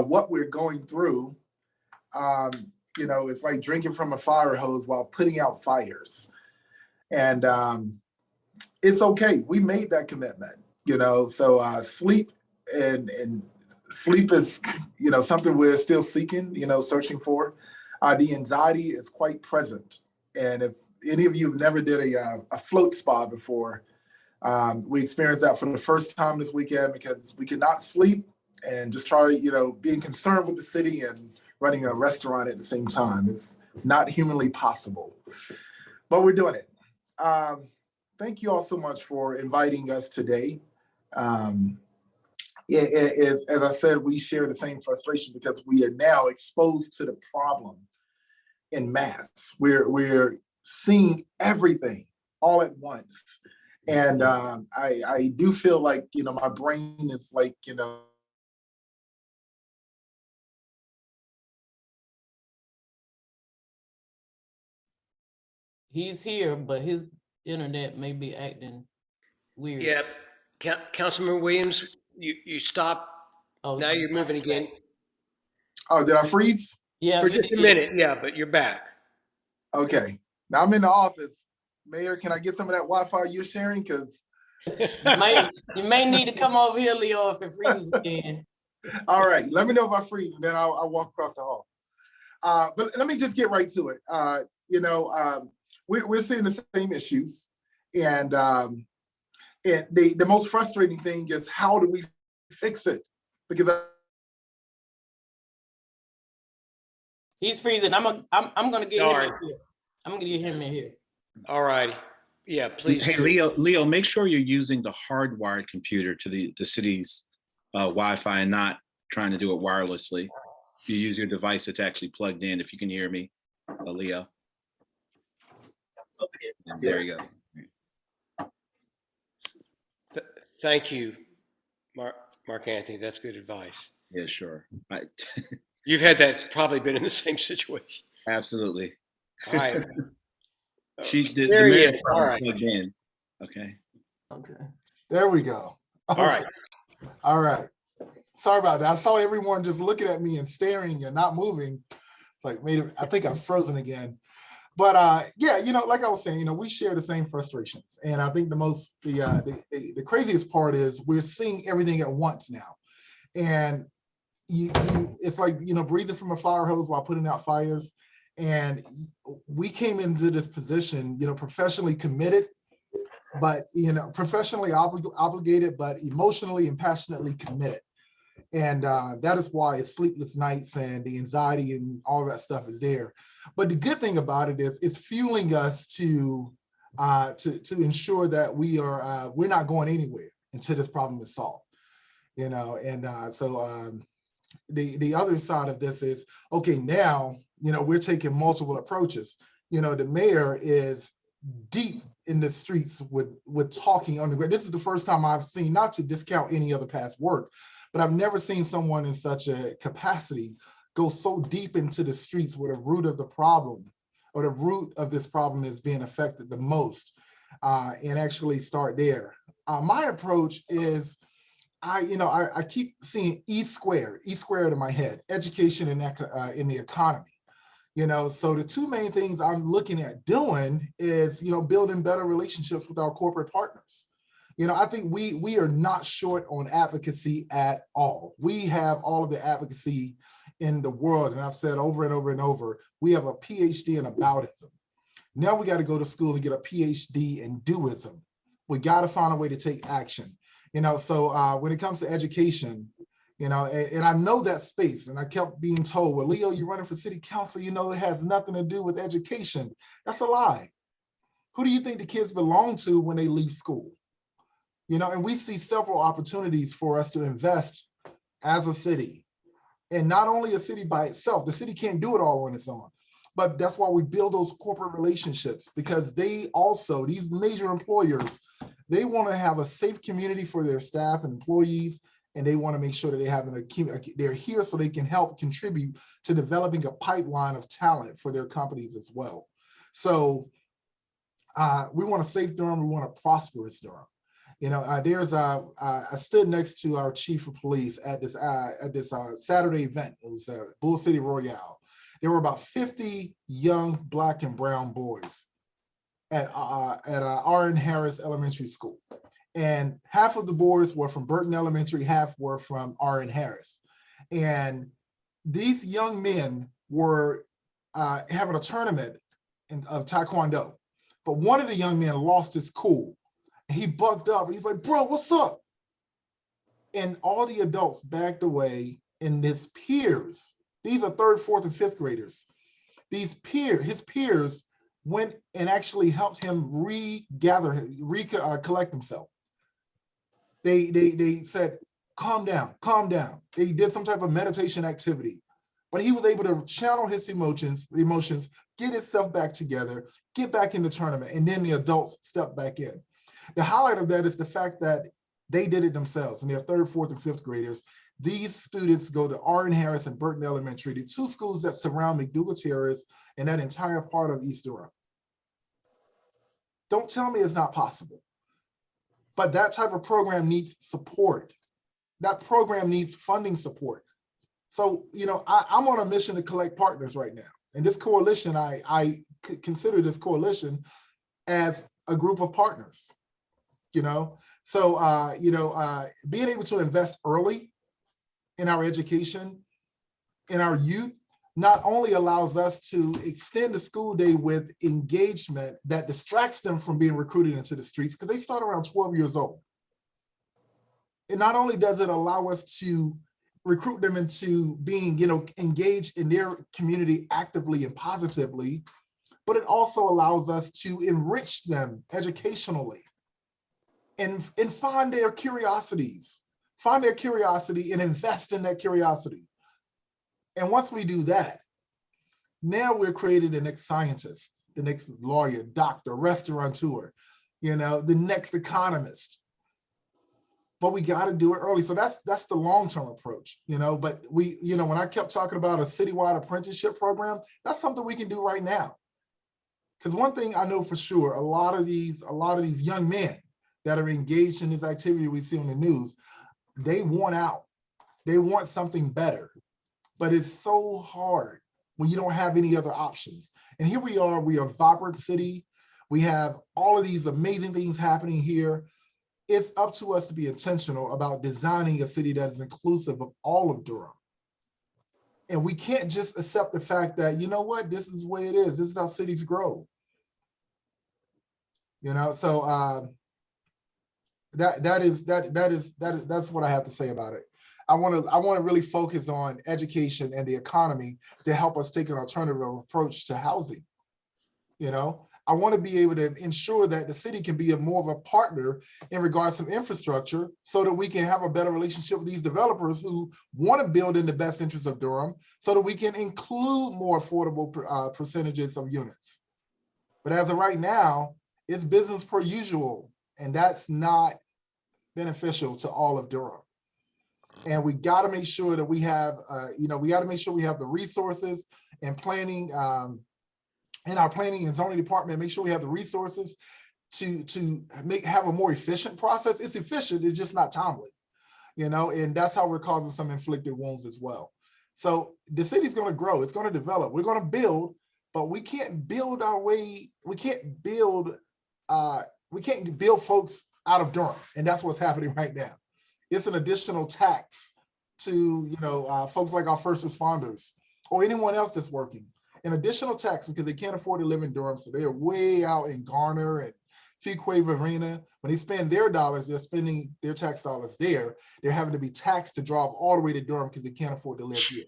what we're going through. You know, it's like drinking from a fire hose while putting out fires. And it's okay. We made that commitment, you know, so sleep and sleep is, you know, something we're still seeking, you know, searching for. The anxiety is quite present. And if any of you have never did a float spa before, we experienced that for the first time this weekend because we could not sleep and just try, you know, being concerned with the city and running a restaurant at the same time. It's not humanly possible, but we're doing it. Thank you all so much for inviting us today. As I said, we share the same frustration because we are now exposed to the problem in mass. We're seeing everything all at once. And I do feel like, you know, my brain is like, you know,
He's here, but his internet may be acting weird.
Yeah, Councilmember Williams, you stopped.
Oh,
Now you're moving again.
oh, did I freeze?
yeah,
For just a minute, yeah, but you're back.
Okay. Now I'm in the office. Mayor, can I get some of that Wi-Fi you're sharing? Because
you may need to come over here, Leo, if it freezes again.
all right, let me know if I freeze, and then I'll walk across the hall. But let me just get right to it. You know, we're seeing the same issues, and the most frustrating thing is how do we fix it? Because
He's freezing. I'm gonna get
Sorry.
him in here. I'm gonna get him in here.
All righty. Yeah, please.
Hey,
do.
Leo, make sure you're using the hardwired computer to the city's Wi-Fi and not trying to do it wirelessly. You use your device that's actually plugged in, if you can hear me, Leo. There you go.
Thank you, Mark Anthony. That's good advice.
Yeah, sure.
You've had that, probably been in the same situation.
Absolutely.
All right.
The
There he
mayor's
is. All right.
plugged in. Okay.
Okay. There we go. Okay.
All right.
All right. Sorry about that. I saw everyone just looking at me and staring and not moving. It's like, I think I'm frozen again. But yeah, like I was saying, we share the same frustrations. And I think the craziest part is we're seeing everything at once now. And it's like, breathing from a fire hose while putting out fires. And we came into this position, professionally committed, but, professionally obligated, but emotionally and passionately committed. And that is why it's sleepless nights and the anxiety and all that stuff is there. But the good thing about it is it's fueling us to ensure that we're not going anywhere until this problem is solved. So the other side of this is, okay, now, we're taking multiple approaches. The mayor is deep in the streets with talking on the ground. This is the first time I've seen, not to discount any other past work, but I've never seen someone in such a capacity go so deep into the streets where the root of the problem, or the root of this problem is being affected the most, and actually start there. My approach is, I keep seeing E squared in my head: education and in the economy. So the two main things I'm looking at doing is, building better relationships with our corporate partners. I think we are not short on advocacy at all. We have all of the advocacy in the world. And I've said over and over and over, we have a PhD in aboutism. Now we got to go to school and get a PhD in doism. We got to find a way to take action. So when it comes to education, and I know that space, and I kept being told, well, Leo, you're running for city council, it has nothing to do with education. That's a lie. Who do you think the kids belong to when they leave school? And we see several opportunities for us to invest as a city, and not only a city by itself. The city can't do it all on its own, but that's why we build those corporate relationships, because they also, these major employers, they want to have a safe community for their staff and employees, and they want to make sure that they're here so they can help contribute to developing a pipeline of talent for their companies as well. So we want a safe Durham, we want a prosperous Durham. I stood next to our chief of police at this Saturday event. It was Bull City Royale. There were about 50 young Black and brown boys at R.N. Harris Elementary School. And half of the boys were from Burton Elementary, half were from R.N. Harris. And these young men were having a tournament of Taekwondo. But one of the young men lost his cool. He bugged up. He's like, bro, what's up? And all the adults backed away, and his peers, these are 3rd, 4th, and 5th graders, his peers went and actually helped him collect himself. They said, calm down, calm down. They did some type of meditation activity, but he was able to channel his emotions, get himself back together, get back in the tournament, and then the adults stepped back in. The highlight of that is the fact that they did it themselves, and they're 3rd, 4th, and 5th graders. These students go to R.N. Harris and Burton Elementary, the two schools that surround McDougal Terrace and that entire part of East Durham. Don't tell me it's not possible. But that type of program needs support. That program needs funding support. So, I'm on a mission to collect partners right now. And this coalition, I consider this coalition as a group of partners. So being able to invest early in our education, in our youth, not only allows us to extend the school day with engagement that distracts them from being recruited into the streets, because they start around 12 years old. And not only does it allow us to recruit them into being, engaged in their community actively and positively, but it also allows us to enrich them educationally and find their curiosities, and invest in that curiosity. And once we do that, now we're creating the next scientists. the next lawyer, doctor, restaurateur, the next economist. But we got to do it early. So that's the long-term approach, but when I kept talking about a citywide apprenticeship program, that's something we can do right now. Because one thing I know for sure, a lot of these young men that are engaged in this activity we see on the news, they want out. They want something better. But it's so hard when you don't have any other options. And here we are a vibrant city. We have all of these amazing things happening here. It's up to us to be intentional about designing a city that is inclusive of all of Durham. And we can't just accept the fact that, this is the way it is. This is how cities grow. So that's what I have to say about it. I want to really focus on education and the economy to help us take an alternative approach to housing. I want to be able to ensure that the city can be more of a partner in regards to infrastructure so that we can have a better relationship with these developers who want to build in the best interest of Durham so that we can include more affordable percentages of units. But as of right now, it's business per usual, and that's not beneficial to all of Durham. And we got to make sure that we have, we got to make sure we have the resources and planning, in our planning and zoning department, make sure we have the resources to have a more efficient process. It's efficient, it's just not timely, and that's how we're causing some inflicted wounds as well. So the city's going to grow, it's going to develop, we're going to build, but we can't build our way, we can't build folks out of Durham, and that's what's happening right now. It's an additional tax to folks like our first responders or anyone else that's working. An additional tax because they can't afford to live in Durham, so they're way out in Garner and Fuquay Arena. When they spend their dollars, they're spending their tax dollars there. They're having to be taxed to drive all the way to Durham because they can't afford to live here.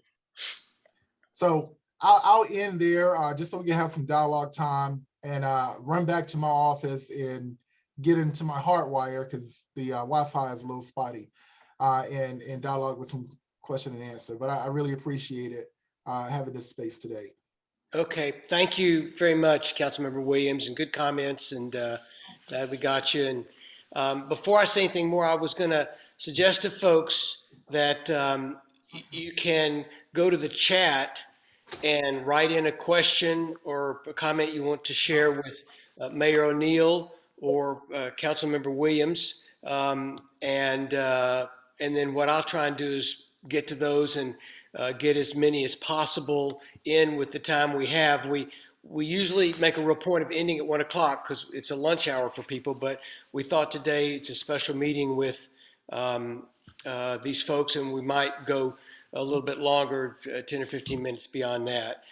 So I'll end there just so we can have some dialogue time and run back to my office and get into my hard wire because the Wi-Fi is a little spotty and dialogue with some question and answer. But I really appreciate it having this space today.
Okay, thank you very much, Councilmember Williams, and good comments, and glad we got you. And before I say anything more, I was going to suggest to folks that you can go to the chat and write in a question or a comment you want to share with Mayor O'Neill or Councilmember Williams, and then what I'll try and do is get to those and get as many as possible in with the time we have. We usually make a real point of ending at 1 o'clock because it's a lunch hour for people, but we thought today it's a special meeting with these folks, and we might go a little bit longer, 10 or 15 minutes beyond that,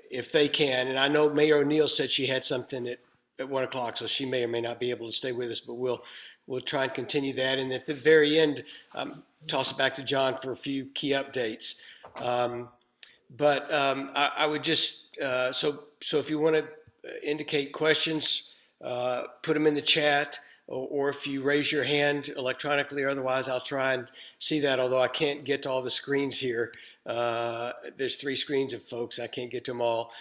if they can. And I know Mayor O'Neill said she had something at 1 o'clock, so she may or may not be able to stay with us, but we'll try and continue that. And at the very end, toss it back to John for a few key updates. I would just, so if you want to indicate questions, put them in the chat, or if you raise your hand electronically, or otherwise I'll try and see that, although I can't get to all the screens here. There's 3 screens of folks, I can't get to them all.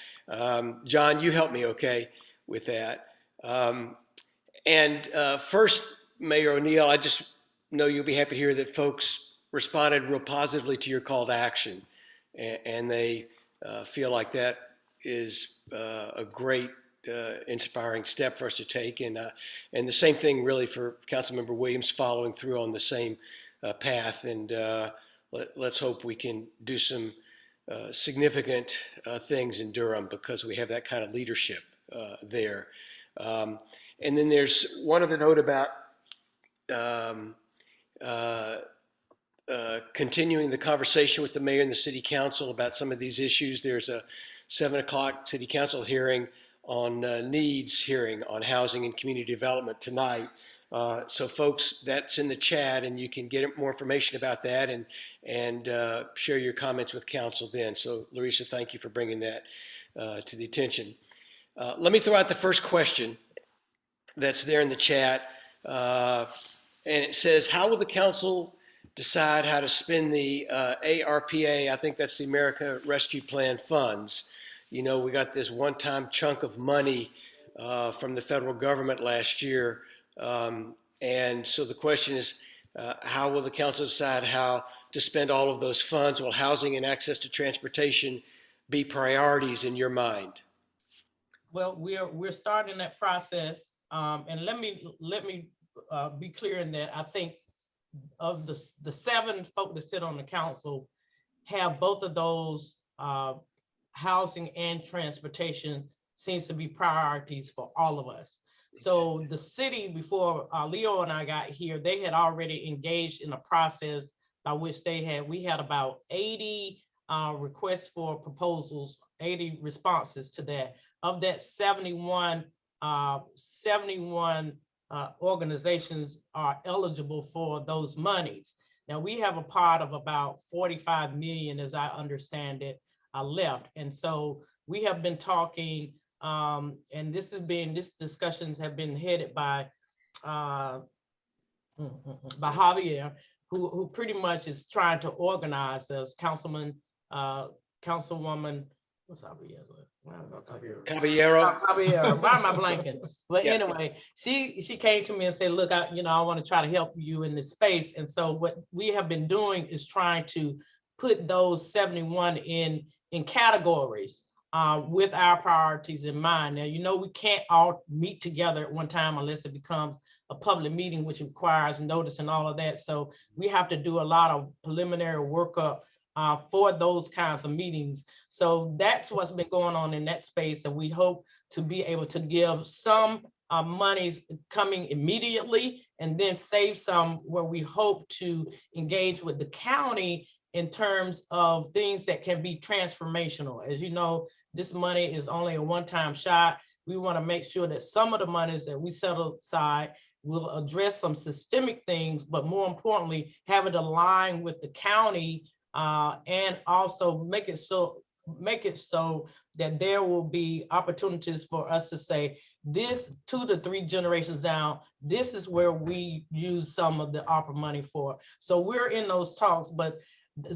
John, you help me, okay, with that. First, Mayor O'Neill, I just know you'll be happy to hear that folks responded real positively to your call to action, and they feel like that is a great inspiring step for us to take, and the same thing really for Councilmember Williams, following through on the same path, and let's hope we can do some significant things in Durham because we have that kind of leadership there. And then there's one other note about continuing the conversation with the mayor and the city council about some of these issues. There's a 7 o'clock city council hearing on needs hearing on housing and community development tonight. So folks, that's in the chat, and you can get more information about that and share your comments with council then. So Larissa, thank you for bringing that to the attention. Let me throw out the first question that's there in the chat. And it says, how will the council decide how to spend the ARPA, I think that's the America Rescue Plan funds, You know, we got this one-time chunk of money from the federal government last year. And so the question is, how will the council decide how to spend all of those funds? Will housing and access to transportation be priorities in your mind?
Well, we're starting that process. And let me be clear in that I think of the 7 folk that sit on the council have both of those, housing and transportation seems to be priorities for all of us. So the city, before Leo and I got here, they had already engaged in a process by which we had about 80 requests for proposals, 80 responses to that. Of that, 71 organizations are eligible for those monies. Now we have a pot of about 45 million, as I understand it, left. And so we have been talking, and these discussions have been headed by Javier, who pretty much is trying to organize us, Councilwoman, what's Javier?
Caballero.
Javier, why am I blanking? But
Yeah.
anyway, she came to me and said, look, I want to try to help you in this space. And so what we have been doing is trying to put those 71 in categories with our priorities in mind. Now, we can't all meet together at one time unless it becomes a public meeting, which requires notice and all of that. So we have to do a lot of preliminary workup for those kinds of meetings. So that's what's been going on in that space. And we hope to be able to give some monies coming immediately and then save some where we hope to engage with the county in terms of things that can be transformational. As you know, this money is only a one-time shot. We want to make sure that some of the monies that we set aside will address some systemic things, but more importantly, have it align with the county and also make it so that there will be opportunities for us to say, this 2 to 3 generations down, this is where we use some of the ARPA money for. So we're in those talks, but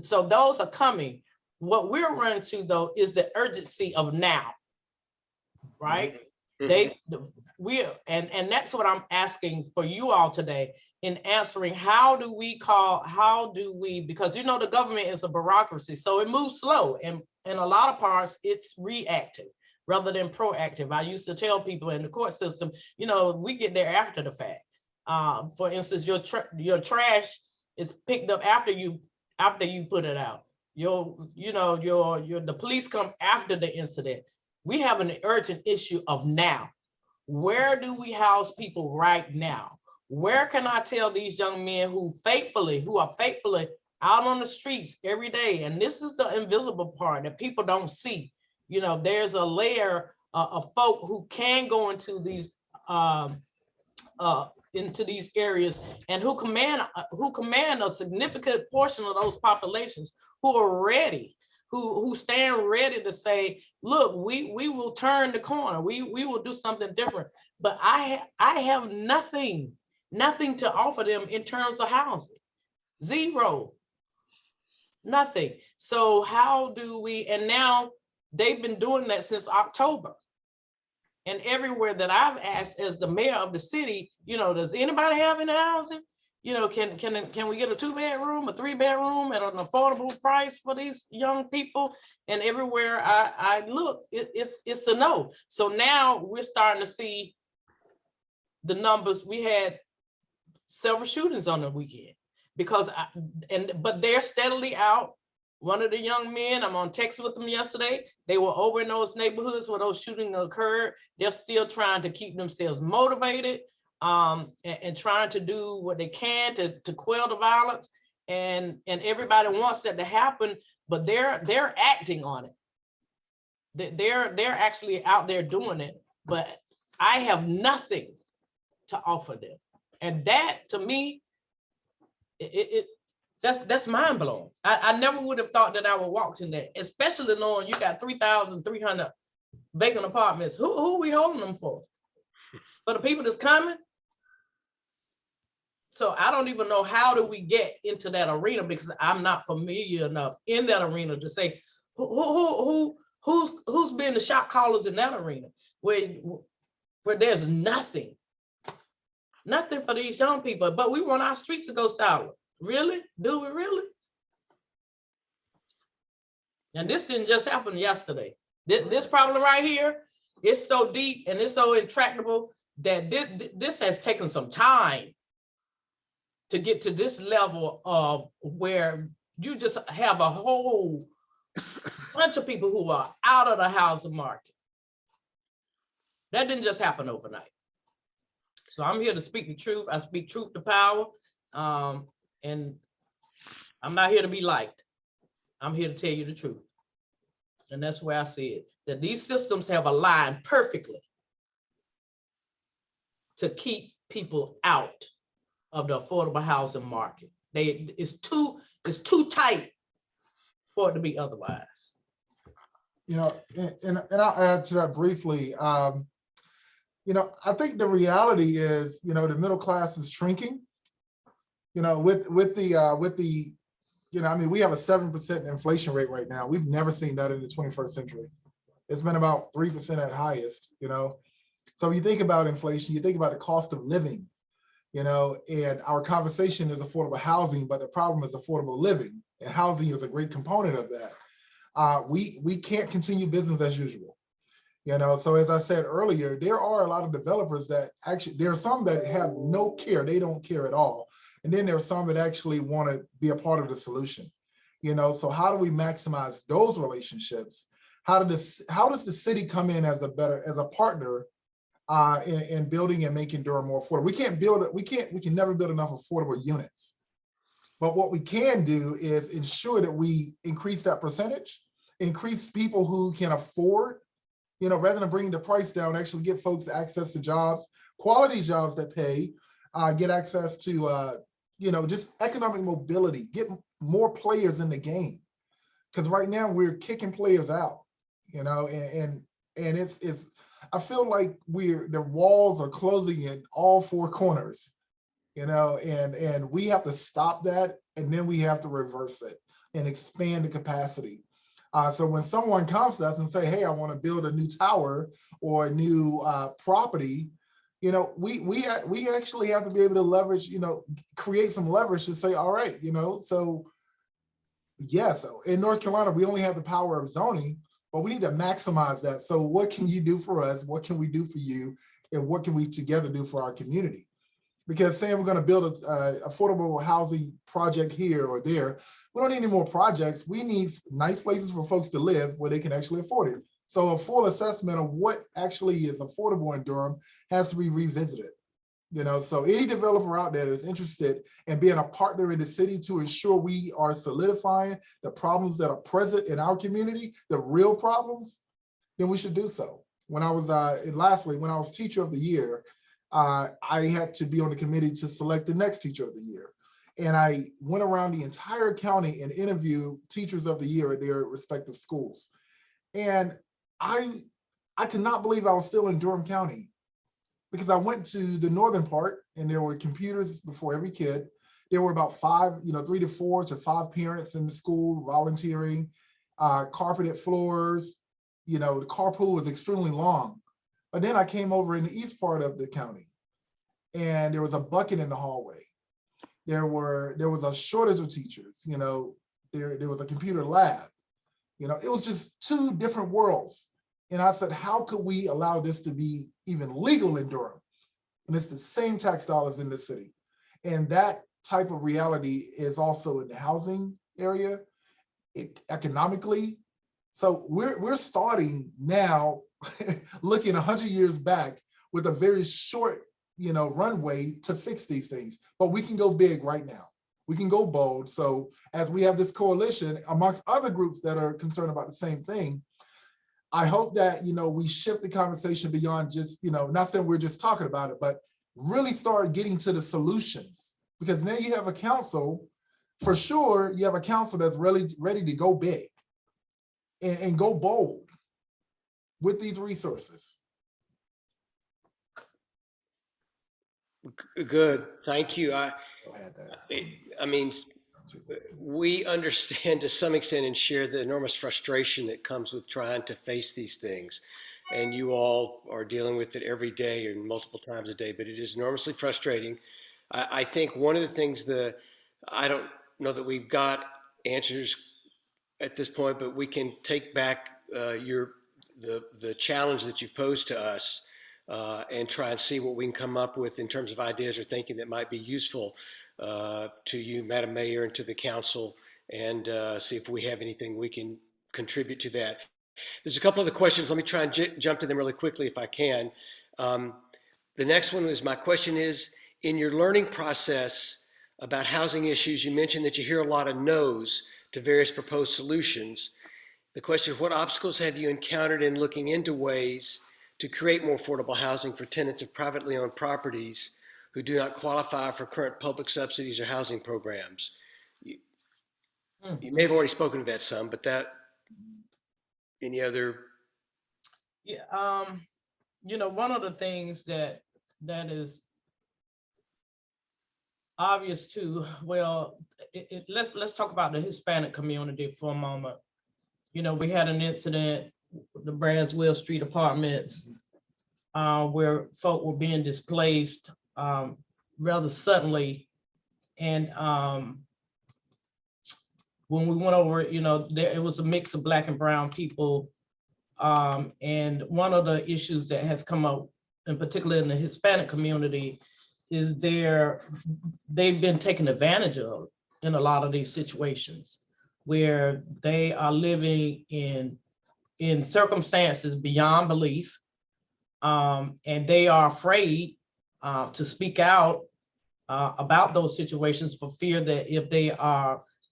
so those are coming. What we're running to though is the urgency of now, right?
Mm-hmm.
And that's what I'm asking for you all today in answering, because the government is a bureaucracy, so it moves slow, and in a lot of parts it's reactive rather than proactive. I used to tell people in the court system, we get there after the fact. For instance, your trash is picked up after you put it out. The police come after the incident. We have an urgent issue of now. Where do we house people right now? Where can I tell these young men who are faithfully out on the streets every day? And this is the invisible part that people don't see. There's a layer of folk who can go into these areas and who command a significant portion of those populations who are ready, who stand ready to say, look, we will turn the corner. We will do something different. But I have nothing to offer them in terms of housing. Zero. Nothing. So how do we, and now they've been doing that since October. And everywhere that I've asked as the mayor of the city, does anybody have any housing? Can we get a 2-bedroom, a 3-bedroom at an affordable price for these young people? And everywhere I look, it's a no. So now we're starting to see the numbers. We had several shootings on the weekend but they're steadily out. One of the young men, I'm on text with them yesterday. They were over in those neighborhoods where those shootings occurred. They're still trying to keep themselves motivated and trying to do what they can to quell the violence. And everybody wants that to happen, but they're acting on it. They're actually out there doing it, but I have nothing to offer them. And that, to me, that's mind blowing. I never would have thought that I would walk in that, especially knowing you got 3,300 vacant apartments. Who are we holding them for? For the people that's coming? So I don't even know how do we get into that arena, because I'm not familiar enough in that arena to say who Who's been the shot callers in that arena where there's nothing for these young people, but we want our streets to go silent. Really? Do we really? And this didn't just happen yesterday. This problem right here is so deep and it's so intractable that this has taken some time to get to this level of where you just have a whole bunch of people who are out of the housing market. That didn't just happen overnight. So I'm here to speak the truth. I speak truth to power. And I'm not here to be liked. I'm here to tell you the truth. And that's where I see it, that these systems have aligned perfectly to keep people out of the affordable housing market. It's too tight for it to be otherwise.
You know, and I'll add to that briefly. You know, I think the reality is, you know, the middle class is shrinking. You know, with the, you know, I mean, we have a 7% inflation rate right now. We've never seen that in the 21st century. It's been about 3% at highest, you know. So you think about inflation, you think about the cost of living, you know, and our conversation is affordable housing, but the problem is affordable living, and housing is a great component of that. We can't continue business as usual. You know, so as I said earlier, there are a lot of developers that actually, there are some that have no care, they don't care at all. And then there are some that actually want to be a part of the solution. You know, so how do we maximize those relationships? How does the city come in as a partner in building and making Durham more affordable? We can never build enough affordable units. But what we can do is ensure that we increase that percentage, increase people who can afford, you know, rather than bringing the price down, actually get folks access to jobs, quality jobs that pay, get access to, you know, just economic mobility, get more players in the game. Because right now we're kicking players out, you know, and it's, I feel like the walls are closing in all four corners, you know, and we have to stop that, and then we have to reverse it and expand the capacity. So when someone comes to us and say, hey, I want to build a new tower or a new property, you know, we actually have to be able to leverage, you know, create some leverage to say, all right, you know, so yes, in North Carolina, we only have the power of zoning, but we need to maximize that. So what can you do for us? What can we do for you? And what can we together do for our community? Because saying we're going to build an affordable housing project here or there, we don't need any more projects. We need nice places for folks to live where they can actually afford it. So a full assessment of what actually is affordable in Durham has to be revisited. You know, so any developer out there that is interested in being a partner in the city to ensure we are solidifying the problems that are present in our community, the real problems, then we should do so. When I was, and lastly, when I was teacher of the year, I had to be on the committee to select the next teacher of the year. And I went around the entire county and interviewed teachers of the year at their respective schools. And I could not believe I was still in Durham County, because I went to the northern part and there were computers before every kid. There were about 3 to 4 to 5 parents in the school volunteering, carpeted floors, you know, the carpool was extremely long. But then I came over in the east part of the county and there was a bucket in the hallway. There was a shortage of teachers, you know, there was a computer lab, you know, it was just two different worlds. And I said, how could we allow this to be even legal in Durham? And it's the same tax dollars in the city. And that type of reality is also in the housing area, economically. So we're starting now looking 100 years back with a very short, you know, runway to fix these things. But we can go big right now. We can go bold. So as we have this coalition amongst other groups that are concerned about the same thing, I hope that, you know, we shift the conversation beyond just, you know, not saying we're just talking about it, but really start getting to the solutions. Because now you have a council, for sure, you have a council that's really ready to go big and go bold with these resources.
Good, thank you. I mean, we understand to some extent and share the enormous frustration that comes with trying to face these things. And you all are dealing with it every day and multiple times a day, but it is enormously frustrating. I think one of the things I don't know that we've got answers at this point, but we can take back the challenge that you've posed to us and try and see what we can come up with in terms of ideas or thinking that might be useful to you, Madam Mayor, and to the council, and see if we have anything we can contribute to that. There's a couple of the questions. Let me try and jump to them really quickly if I can. The next one is, my question is, in your learning process about housing issues, you mentioned that you hear a lot of no's to various proposed solutions. The question is, what obstacles have you encountered in looking into ways to create more affordable housing for tenants of privately owned properties who do not qualify for current public subsidies or housing programs? You may have already spoken to that some, but any other?
Yeah, one of the things that is obvious too, well, let's talk about the Hispanic community for a moment. We had an incident, the Braswell Street apartments, where folk were being displaced rather suddenly. And when we went over, it was a mix of Black and brown people. And one of the issues that has come up, in particular in the Hispanic community, is they've been taken advantage of in a lot of these situations where they are living in circumstances beyond belief, and they are afraid to speak out about those situations for fear that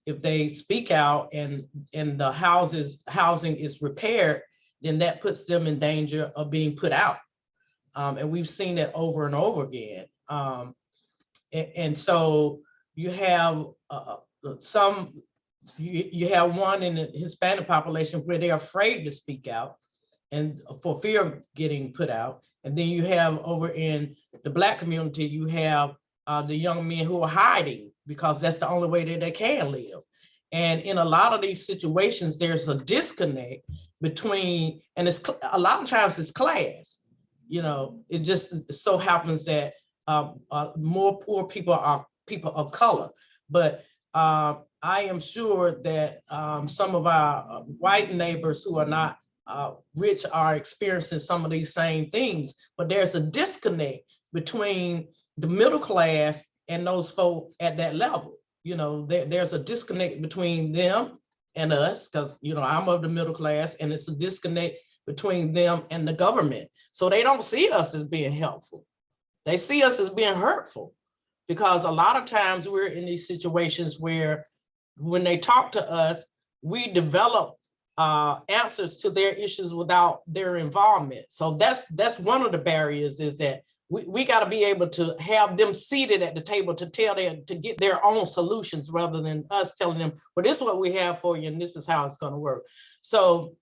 if they speak out and the housing is repaired, then that puts them in danger of being put out. And we've seen that over and over again. And so you have you have one in the Hispanic population where they're afraid to speak out and for fear of getting put out. And then you have over in the Black community, you have the young men who are hiding because that's the only way that they can live. And in a lot of these situations, there's a disconnect between, and a lot of times it's class. It just so happens that more poor people are people of color. But I am sure that some of our white neighbors who are not rich are experiencing some of these same things. But there's a disconnect between the middle class and those folk at that level. There's a disconnect between them and us, because I'm of the middle class, and it's a disconnect between them and the government. So they don't see us as being helpful. They see us as being hurtful, because a lot of times we're in these situations where when they talk to us, we develop answers to their issues without their involvement. So that's one of the barriers, is that we got to be able to have them seated at the table to get their own solutions, rather than us telling them, well, this is what we have for you and this is how it's going to work. So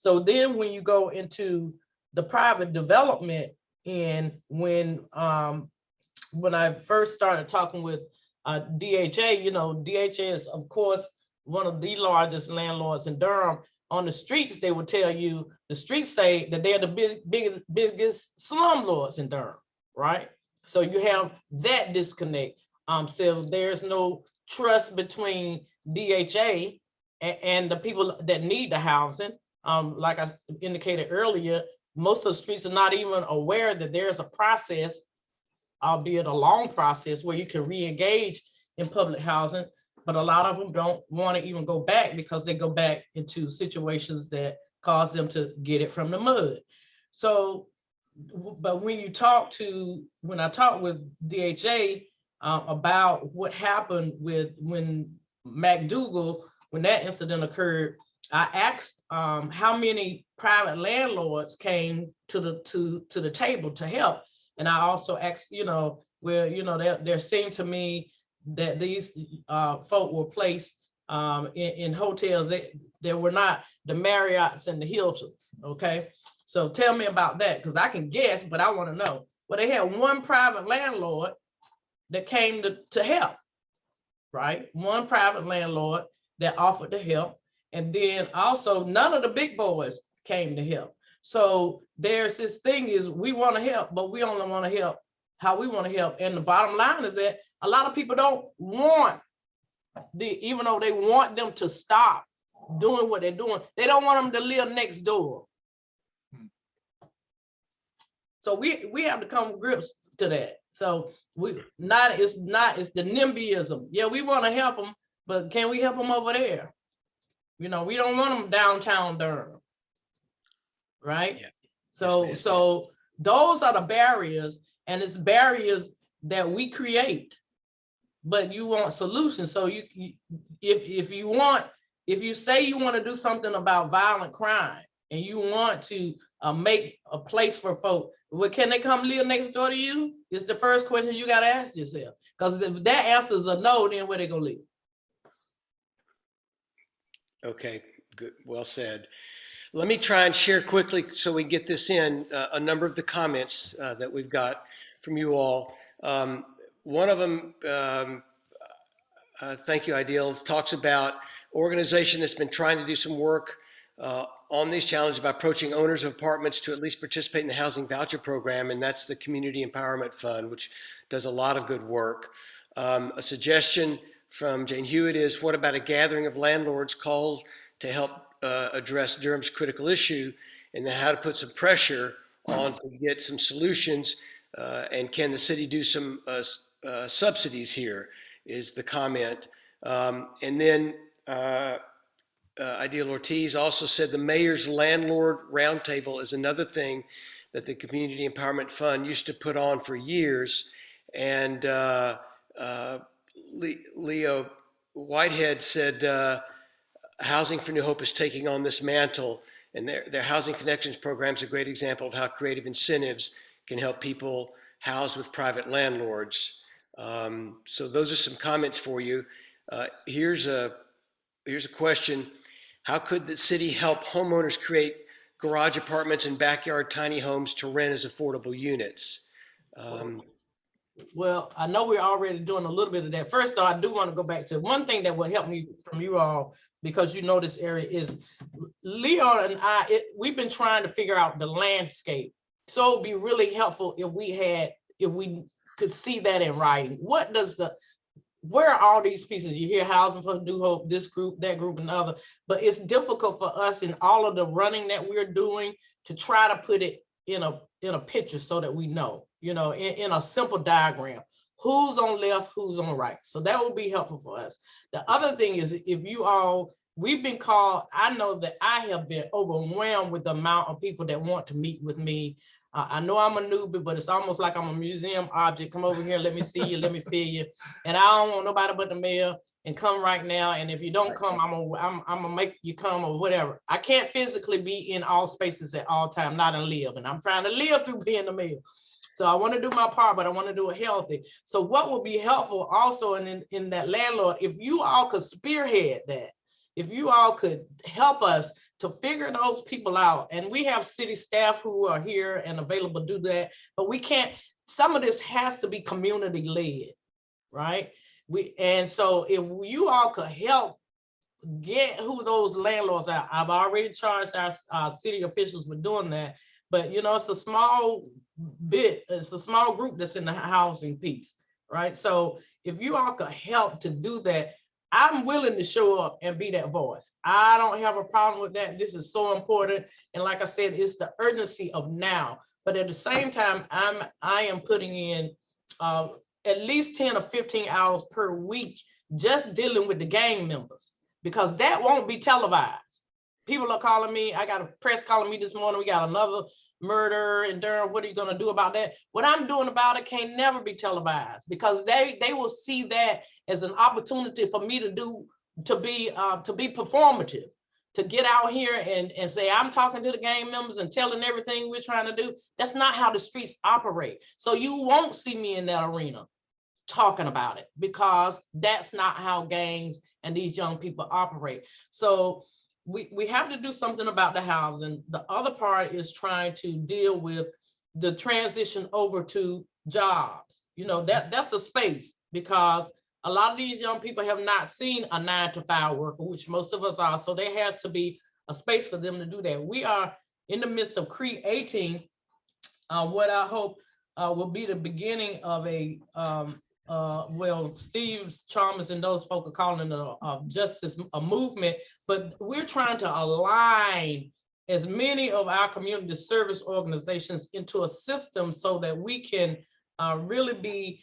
then when you go into the private development, and when I first started talking with DHA, DHA is, of course, one of the largest landlords in Durham. On the streets, they will tell you, the streets say that they're the biggest slumlords in Durham, right? So you have that disconnect. So there's no trust between DHA and the people that need the housing. Like I indicated earlier, most of the streets are not even aware that there's a process, albeit a long process, where you can re-engage in public housing. But a lot of them don't want to even go back, because they go back into situations that cause them to get it from the mud. So, but when I talked with DHA about what happened when McDougal, when that incident occurred, I asked how many private landlords came to the table to help. And I also asked, there seemed to me that these folk were placed in hotels that were not the Marriotts and the Hiltons, okay? So tell me about that, because I can guess, but I want to know. Well, they had one private landlord that came to help. right? One private landlord that offered to help. And then also none of the big boys came to help. So there's this thing is we want to help, but we only want to help how we want to help. And the bottom line is that a lot of people don't want even though they want them to stop doing what they're doing, they don't want them to live next door. So we have to come to grips to that. So it's the NIMBYism. Yeah, we want to help them, but can we help them over there? We don't want them downtown Durham, right? Yeah. So those are the barriers, and it's barriers that we create, but you want solutions. So if you say you want to do something about violent crime and you want to make a place for folk, well, can they come live next door to you? It's the first question you got to ask yourself. Because if that answer is a no, then where they gonna live?
Okay, good, well said. Let me try and share quickly so we get this in a number of the comments that we've got from you all. One of them, thank you, Ideal, talks about organization that's been trying to do some work on these challenges by approaching owners of apartments to at least participate in the housing voucher program, and that's the Community Empowerment Fund, which does a lot of good work. A suggestion from Jane Hewitt is, what about a gathering of landlords called to help address Durham's critical issue, and then how to put some pressure on to get some solutions, and can the city do some subsidies here, is the comment. And then Ideal Ortiz also said the mayor's landlord roundtable is another thing that the Community Empowerment Fund used to put on for years. And Leo Whitehead said Housing for New Hope is taking on this mantle, and their Housing Connections program is a great example of how creative incentives can help people housed with private landlords. So those are some comments for you. Here's a question. How could the city help homeowners create garage apartments and backyard tiny homes to rent as affordable units?
Well, I know we're already doing a little bit of that. First, though, I do want to go back to one thing that will help me from you all, because you know this area is Leo and we've been trying to figure out the landscape. So it'd be really helpful if we could see that in writing. Where are all these pieces? You hear Housing for New Hope, this group, that group, and other, but it's difficult for us in all of the running that we're doing to try to put it in a picture so that we know, in a simple diagram, who's on left, who's on right. So that would be helpful for us. The other thing is, we've been called, I know that I have been overwhelmed with the amount of people that want to meet with me. I know I'm a newbie, but it's almost like I'm a museum object. Come over here, let me see you, let me feel you. And I don't want nobody but the mayor, and come right now. And if you don't come, I'm gonna make you come or whatever. I can't physically be in all spaces at all time, not and live. And I'm trying to live through being the mayor. So I want to do my part, but I want to do it healthy. So what would be helpful also in that landlord, if you all could spearhead that, if you all could help us to figure those people out, and we have city staff who are here and available to do that, but we can't, some of this has to be community led, right? And so if you all could help get who those landlords are, I've already charged our city officials with doing that, but it's a small bit, it's a small group that's in the housing piece, right? So if you all could help to do that, I'm willing to show up and be that voice. I don't have a problem with that. This is so important. And like I said, it's the urgency of now. But at the same time, I am putting in at least 10 or 15 hours per week just dealing with the gang members, because that won't be televised. People are calling me. I got a press calling me this morning. We got another murder in Durham. What are you going to do about that? What I'm doing about it can never be televised, because they will see that as an opportunity for me to be performative, to get out here and say, I'm talking to the gang members and telling everything we're trying to do. That's not how the streets operate. So you won't see me in that arena talking about it, because that's not how gangs and these young people operate. So we have to do something about the housing. The other part is trying to deal with the transition over to jobs. That's a space, because a lot of these young people have not seen a 9-to-5 worker, which most of us are. So there has to be a space for them to do that. We are in the midst of creating what I hope will be the beginning of a, well, Steve Chalmers and those folk are calling it a justice, a movement, but we're trying to align as many of our community service organizations into a system so that we can really be,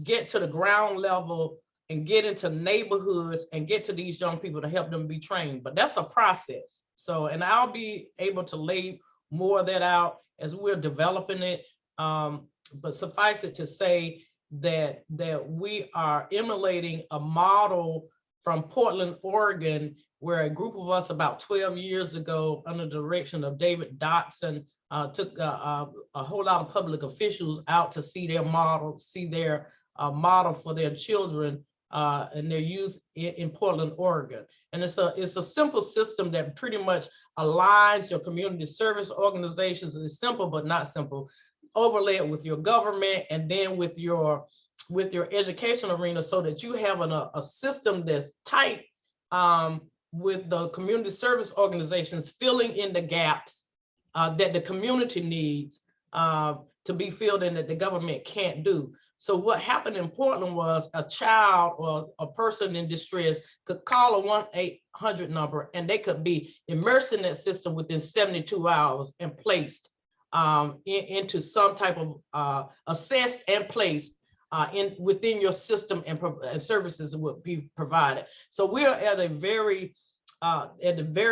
get to the ground level and get into neighborhoods and get to these young people to help them be trained. But that's a process. So, and I'll be able to lay more of that out as we're developing it. But suffice it to say that we are emulating a model from Portland, Oregon, where a group of us about 12 years ago, under the direction of David Dotson, took a whole lot of public officials out to see their model, model for their children and their youth in Portland, Oregon. And it's a simple system that pretty much aligns your community service organizations. It's simple, but not simple. Overlay it with your government and then with your education arena so that you have a system that's tight with the community service organizations filling in the gaps that the community needs to be filled in that the government can't do. So what happened in Portland was a child or a person in distress could call a 1-800 number and they could be immersed in that system within 72 hours and placed into some type of assessed and placed within your system, and services would be provided. So we are at the very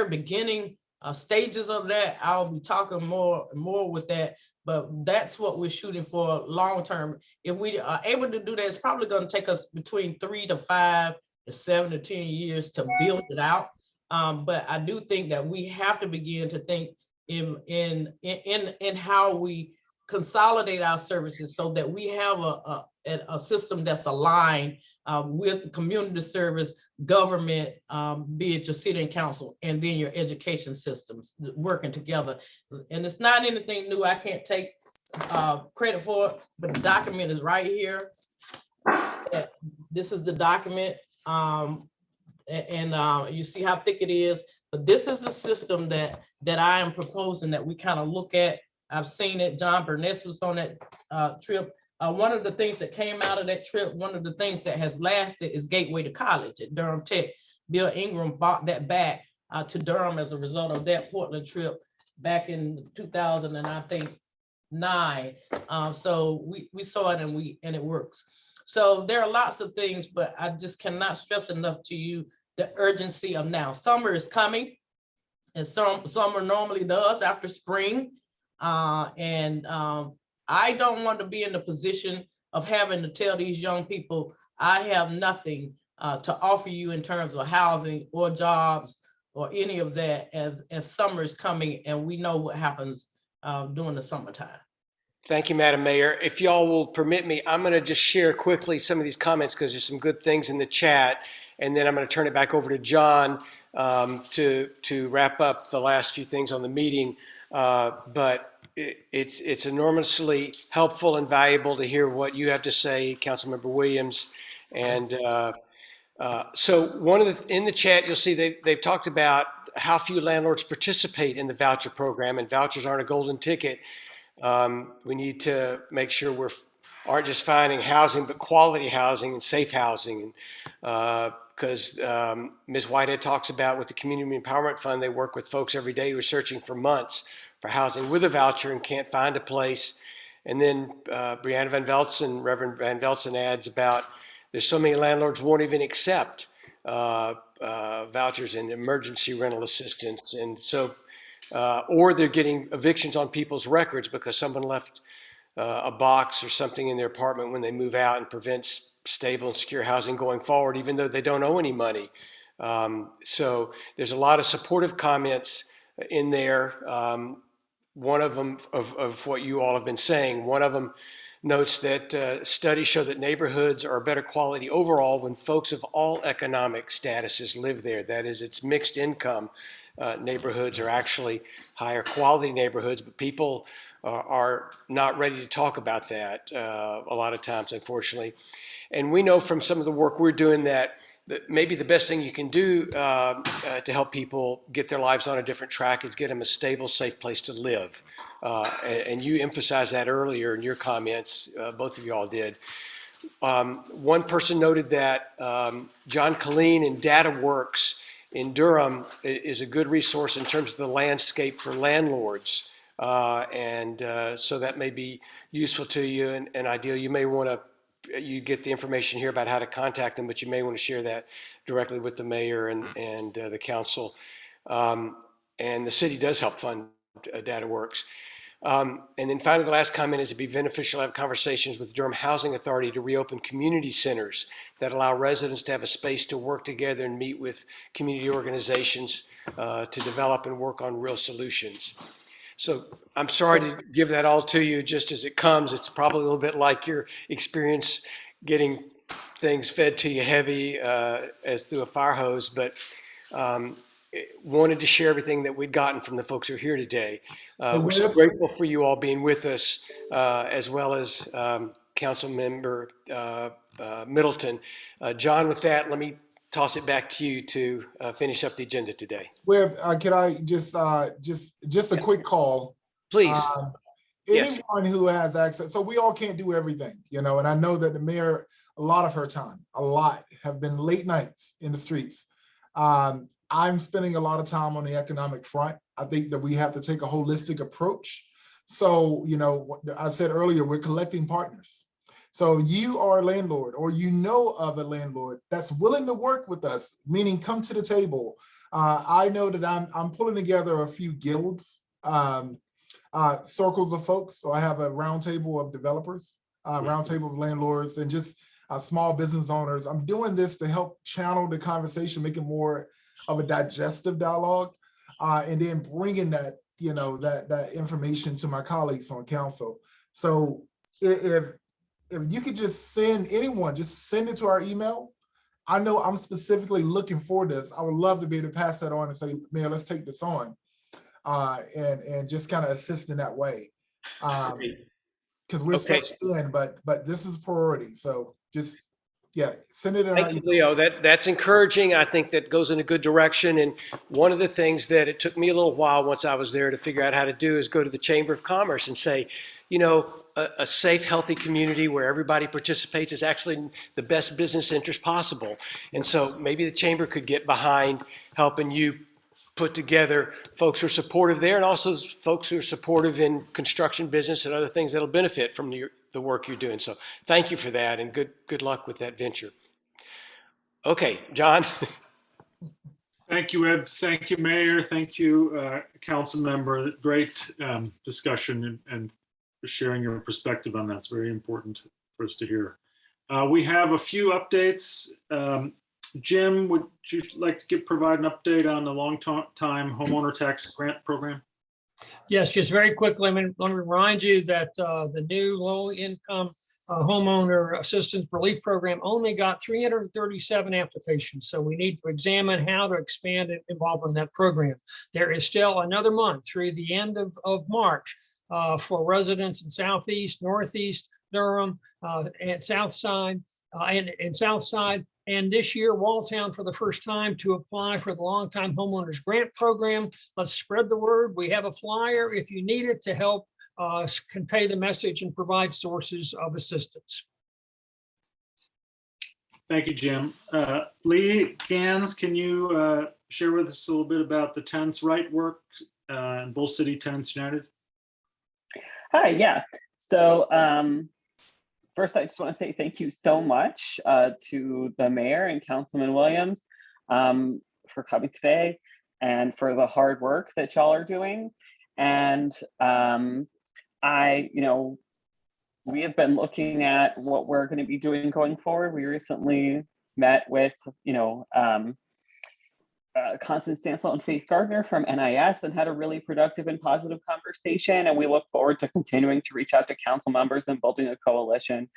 beginning stages of that. I'll be talking more with that, but that's what we're shooting for long term. If we are able to do that, it's probably going to take us between 3 to 5 to 7 to 10 years to build it out. But I do think that we have to begin to think in how we consolidate our services so that we have a system that's aligned with the community service, government, be it your city and council, and then your education systems working together. And it's not anything new. I can't take credit for it, but the document is right here. This is the document. You see how thick it is, but this is the system that I am proposing that we kind of look at. I've seen it. John Burness was on that trip. One of the things that came out of that trip, one of the things that has lasted is Gateway to College at Durham Tech. Bill Ingram bought that back to Durham as a result of that Portland trip back in 2009. So we saw it and it works. So there are lots of things, but I just cannot stress enough to you the urgency of now. Summer is coming, and summer normally does after spring. I don't want to be in the position of having to tell these young people, I have nothing to offer you in terms of housing or jobs or any of that as summer is coming, and we know what happens during the summertime.
Thank you, Madam Mayor. If y'all will permit me, I'm going to just share quickly some of these comments because there's some good things in the chat, and then I'm going to turn it back over to John to wrap up the last few things on the meeting. But it's enormously helpful and valuable to hear what you have to say, Councilmember Williams. And so in the chat, you'll see they've talked about how few landlords participate in the voucher program, and vouchers aren't a golden ticket. We need to make sure we aren't just finding housing, but quality housing and safe housing. Because Ms. Whitehead talks about with the Community Empowerment Fund, they work with folks every day who are searching for months for housing with a voucher and can't find a place. And then Brianna Van Veltzen, Reverend Van Veltzen adds about there's so many landlords won't even accept vouchers and emergency rental assistance. And so, or they're getting evictions on people's records because someone left a box or something in their apartment when they move out and prevents stable and secure housing going forward, even though they don't owe any money. So there's a lot of supportive comments in there. One of them of what you all have been saying. One of them notes that studies show that neighborhoods are better quality overall when folks of all economic statuses live there. That is, it's mixed income neighborhoods are actually higher quality neighborhoods, but people are not ready to talk about that a lot of times, unfortunately. And we know from some of the work we're doing that maybe the best thing you can do to help people get their lives on a different track is get them a stable, safe place to live. And you emphasized that earlier in your comments, both of you all did. One person noted that John Colleen in DataWorks in Durham is a good resource in terms of the landscape for landlords. So that may be useful to you and ideal. You may want to, you get the information here about how to contact them, but you may want to share that directly with the mayor and the council. And the city does help fund DataWorks. And then finally, the last comment is it'd be beneficial to have conversations with Durham Housing Authority to reopen community centers that allow residents to have a space to work together and meet with community organizations to develop and work on real solutions. So I'm sorry to give that all to you just as it comes. It's probably a little bit like your experience getting things fed to you heavy as through a fire hose, but wanted to share everything that we'd gotten from the folks who are here today. We're so grateful for you all being with us, as well as Council Member Middleton. John, with that, let me toss it back to you to finish up the agenda today.
Webb, can I just a quick call?
Please. Yes.
Anyone who has access, so we all can't do everything, and I know that the mayor, a lot of her time, have been late nights in the streets. I'm spending a lot of time on the economic front. I think that we have to take a holistic approach. So, I said earlier, we're collecting partners. So you are a landlord or of a landlord that's willing to work with us, meaning come to the table. I know that I'm pulling together a few guilds, circles of folks. So I have a roundtable of developers, roundtable of landlords, and just small business owners. I'm doing this to help channel the conversation, make it more of a digestive dialogue, and then bringing that, that information to my colleagues on council. So if you could just send it to our email. I know I'm specifically looking for this. I would love to be able to pass that on and say, man, let's take this on, and just kind of assist in that way. Because we're stretched in, but this is priority. So just, send it in.
Thank you, Leo. That's encouraging. I think that goes in a good direction. And one of the things that it took me a little while once I was there to figure out how to do is go to the Chamber of Commerce and say, a safe, healthy community where everybody participates is actually the best business interest possible. And so maybe the Chamber could get behind helping you put together folks who are supportive there and also folks who are supportive in construction business and other things that'll benefit from the work you're doing. So thank you for that and good luck with that venture. Okay, John.
Thank you, Ed. Thank you, Mayor. Thank you, Council Member. Great discussion and for sharing your perspective on that. It's very important for us to hear. We have a few updates. Jim, would you like to provide an update on the Longtime Homeowner Tax Grant Program?
Yes, just very quickly, let me remind you that the new low-income homeowner assistance relief program only got 337 applications. So we need to examine how to expand involvement in that program. There is still another month through the end of March for residents in Southeast, Northeast, Durham, and South Side, and South Side. And this year, Walltown for the first time to apply for the Longtime Homeowners Grant Program. Let's spread the word. We have a flyer if you need it to help convey the message and provide sources of assistance.
Thank you, Jim. Lee Gans, can you share with us a little bit about the Tenants Right work and Bull City Tenants United?
Hi, yeah. So first, I just want to say thank you so much to the mayor and Councilman Williams for coming today and for the hard work that y'all are doing. And we have been looking at what we're going to be doing going forward. We recently met with, Constance Stansel and Faith Gardner from NIS and had a really productive and positive conversation. And we look forward to continuing to reach out to council members and building a coalition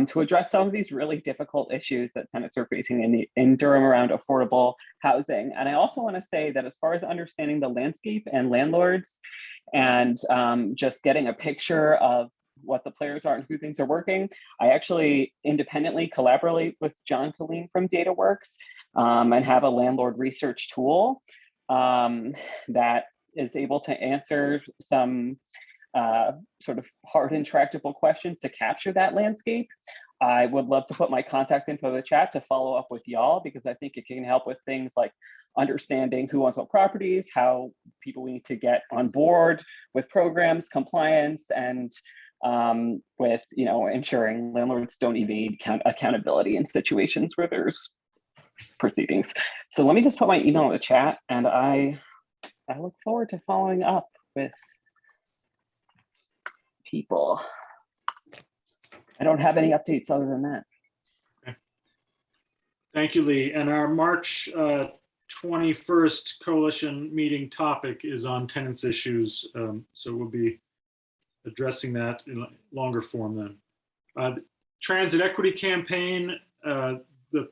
to address some of these really difficult issues that tenants are facing in Durham around affordable housing. And I also want to say that as far as understanding the landscape and landlords and just getting a picture of what the players are and who things are working, I actually independently collaborate with John Colleen from DataWorks and have a landlord research tool that is able to answer some sort of hard and tractable questions to capture that landscape. I would love to put my contact info in the chat to follow up with y'all, because I think it can help with things like understanding who owns what properties, how people need to get on board with programs, compliance, and with ensuring landlords don't evade accountability in situations where there's proceedings. So let me just put my email in the chat, and I look forward to following up with people. I don't have any updates other than that.
Okay. Thank you, Lee. And our March 21st coalition meeting topic is on tenants issues. So we'll be addressing that in longer form then. Transit equity campaign, the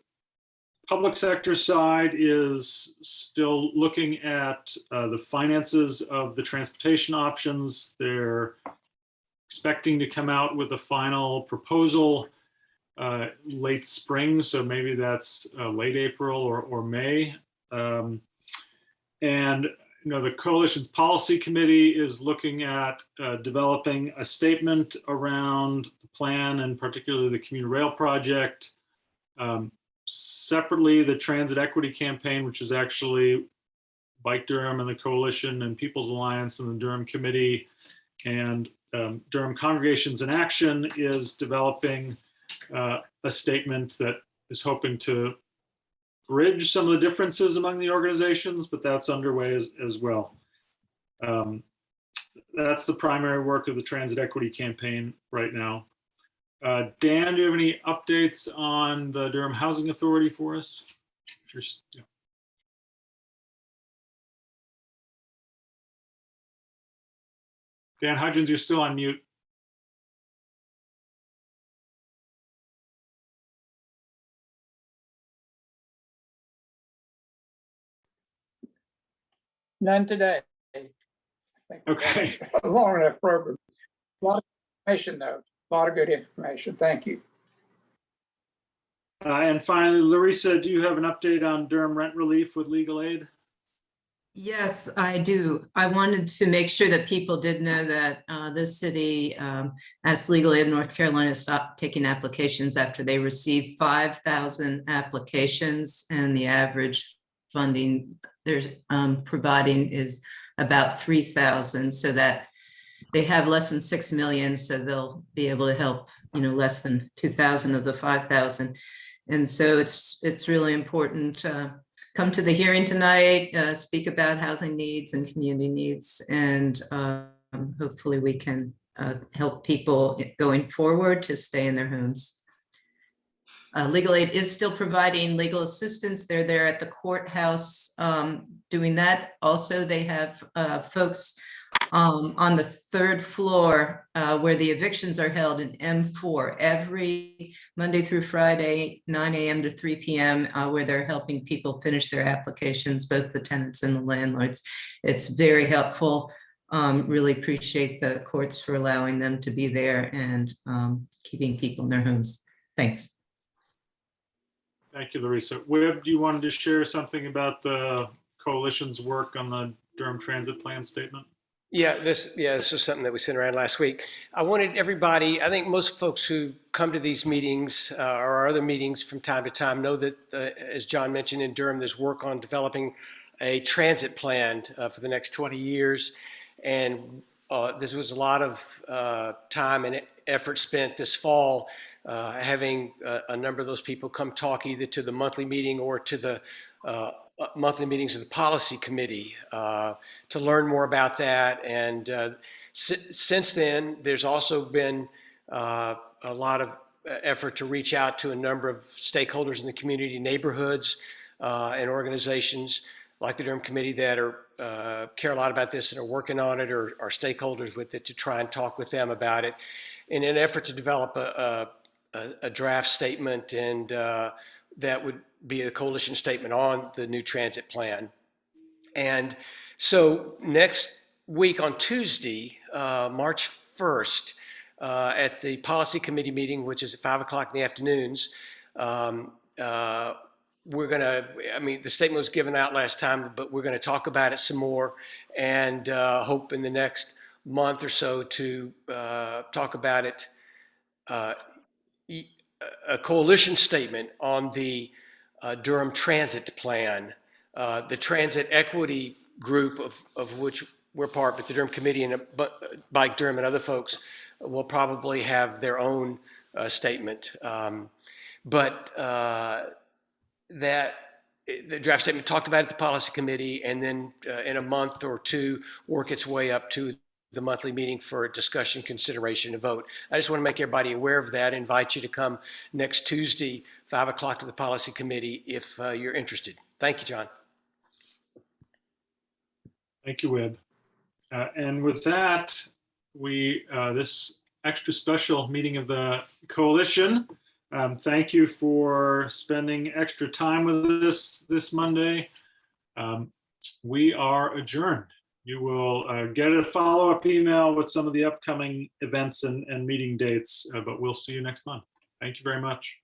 public sector side is still looking at the finances of the transportation options. They're expecting to come out with a final proposal late spring, so maybe that's late April or May. And the coalition's policy committee is looking at developing a statement around the plan, and particularly the commuter rail project. Separately, the transit equity campaign, which is actually Bike Durham and the coalition and People's Alliance and the Durham committee and Durham Congregations in Action, is developing a statement that is hoping to bridge some of the differences among the organizations, but that's underway as well. That's the primary work of the transit equity campaign right now. Dan, do you have any updates on the Durham Housing Authority for us? Dan Hudgens, you're still on mute.
None today.
Okay.
Long enough program. A lot of information though. A lot of good information. Thank you.
And finally, Larissa, do you have an update on Durham rent relief with legal aid?
Yes, I do. I wanted to make sure that people did know that the city asked Legal Aid of North Carolina to stop taking applications after they received 5,000 applications, and the average funding they're providing is about 3,000, so that they have less than 6 million, so they'll be able to help less than 2,000 of the 5,000. And so it's really important. Come to the hearing tonight, speak about housing needs and community needs, and hopefully we can help people going forward to stay in their homes. Legal Aid is still providing legal assistance. They're there at the courthouse doing that. Also, they have folks on the 3rd floor where the evictions are held in M4 every Monday through Friday, 9 a.m. to 3 p.m. Where they're helping people finish their applications, both the tenants and the landlords. It's very helpful. Really appreciate the courts for allowing them to be there and keeping people in their homes. Thanks.
Thank you, Larissa. Webb, do you want to share something about the coalition's work on the Durham Transit Plan statement?
Yeah, this was something that we sent around last week. I wanted everybody, I think most folks who come to these meetings or our other meetings from time to time know that, as John mentioned, in Durham, there's work on developing a transit plan for the next 20 years. And this was a lot of time and effort spent this fall having a number of those people come talk either to the monthly meeting or to the monthly meetings of the policy committee to learn more about that. And since then, there's also been a lot of effort to reach out to a number of stakeholders in the community, neighborhoods and organizations like the Durham committee that are care a lot about this and are working on it, or are stakeholders with it, to try and talk with them about it in an effort to develop a draft statement, and that would be a coalition statement on the new transit plan. And so next week on Tuesday, March 1st, at the policy committee meeting, which is at 5 o'clock in the afternoons, we're going to, I mean, the statement was given out last time, but we're going to talk about it some more, and hope in the next month or so to talk about it, a coalition statement on the Durham transit plan. The transit equity group of which we're part, but the Durham committee and Bike Durham and other folks will probably have their own statement. But that the draft statement talked about at the policy committee, and then in a month or two work its way up to the monthly meeting for discussion, consideration, and vote. I just want to make everybody aware of that. Invite you to come next Tuesday, 5 o'clock, to the policy committee if you're interested. Thank you, John.
Thank you, Webb. And with that, this extra special meeting of the coalition. Thank you for spending extra time with us this Monday. We are adjourned. You will get a follow-up email with some of the upcoming events and meeting dates, but we'll see you next month. Thank you very much.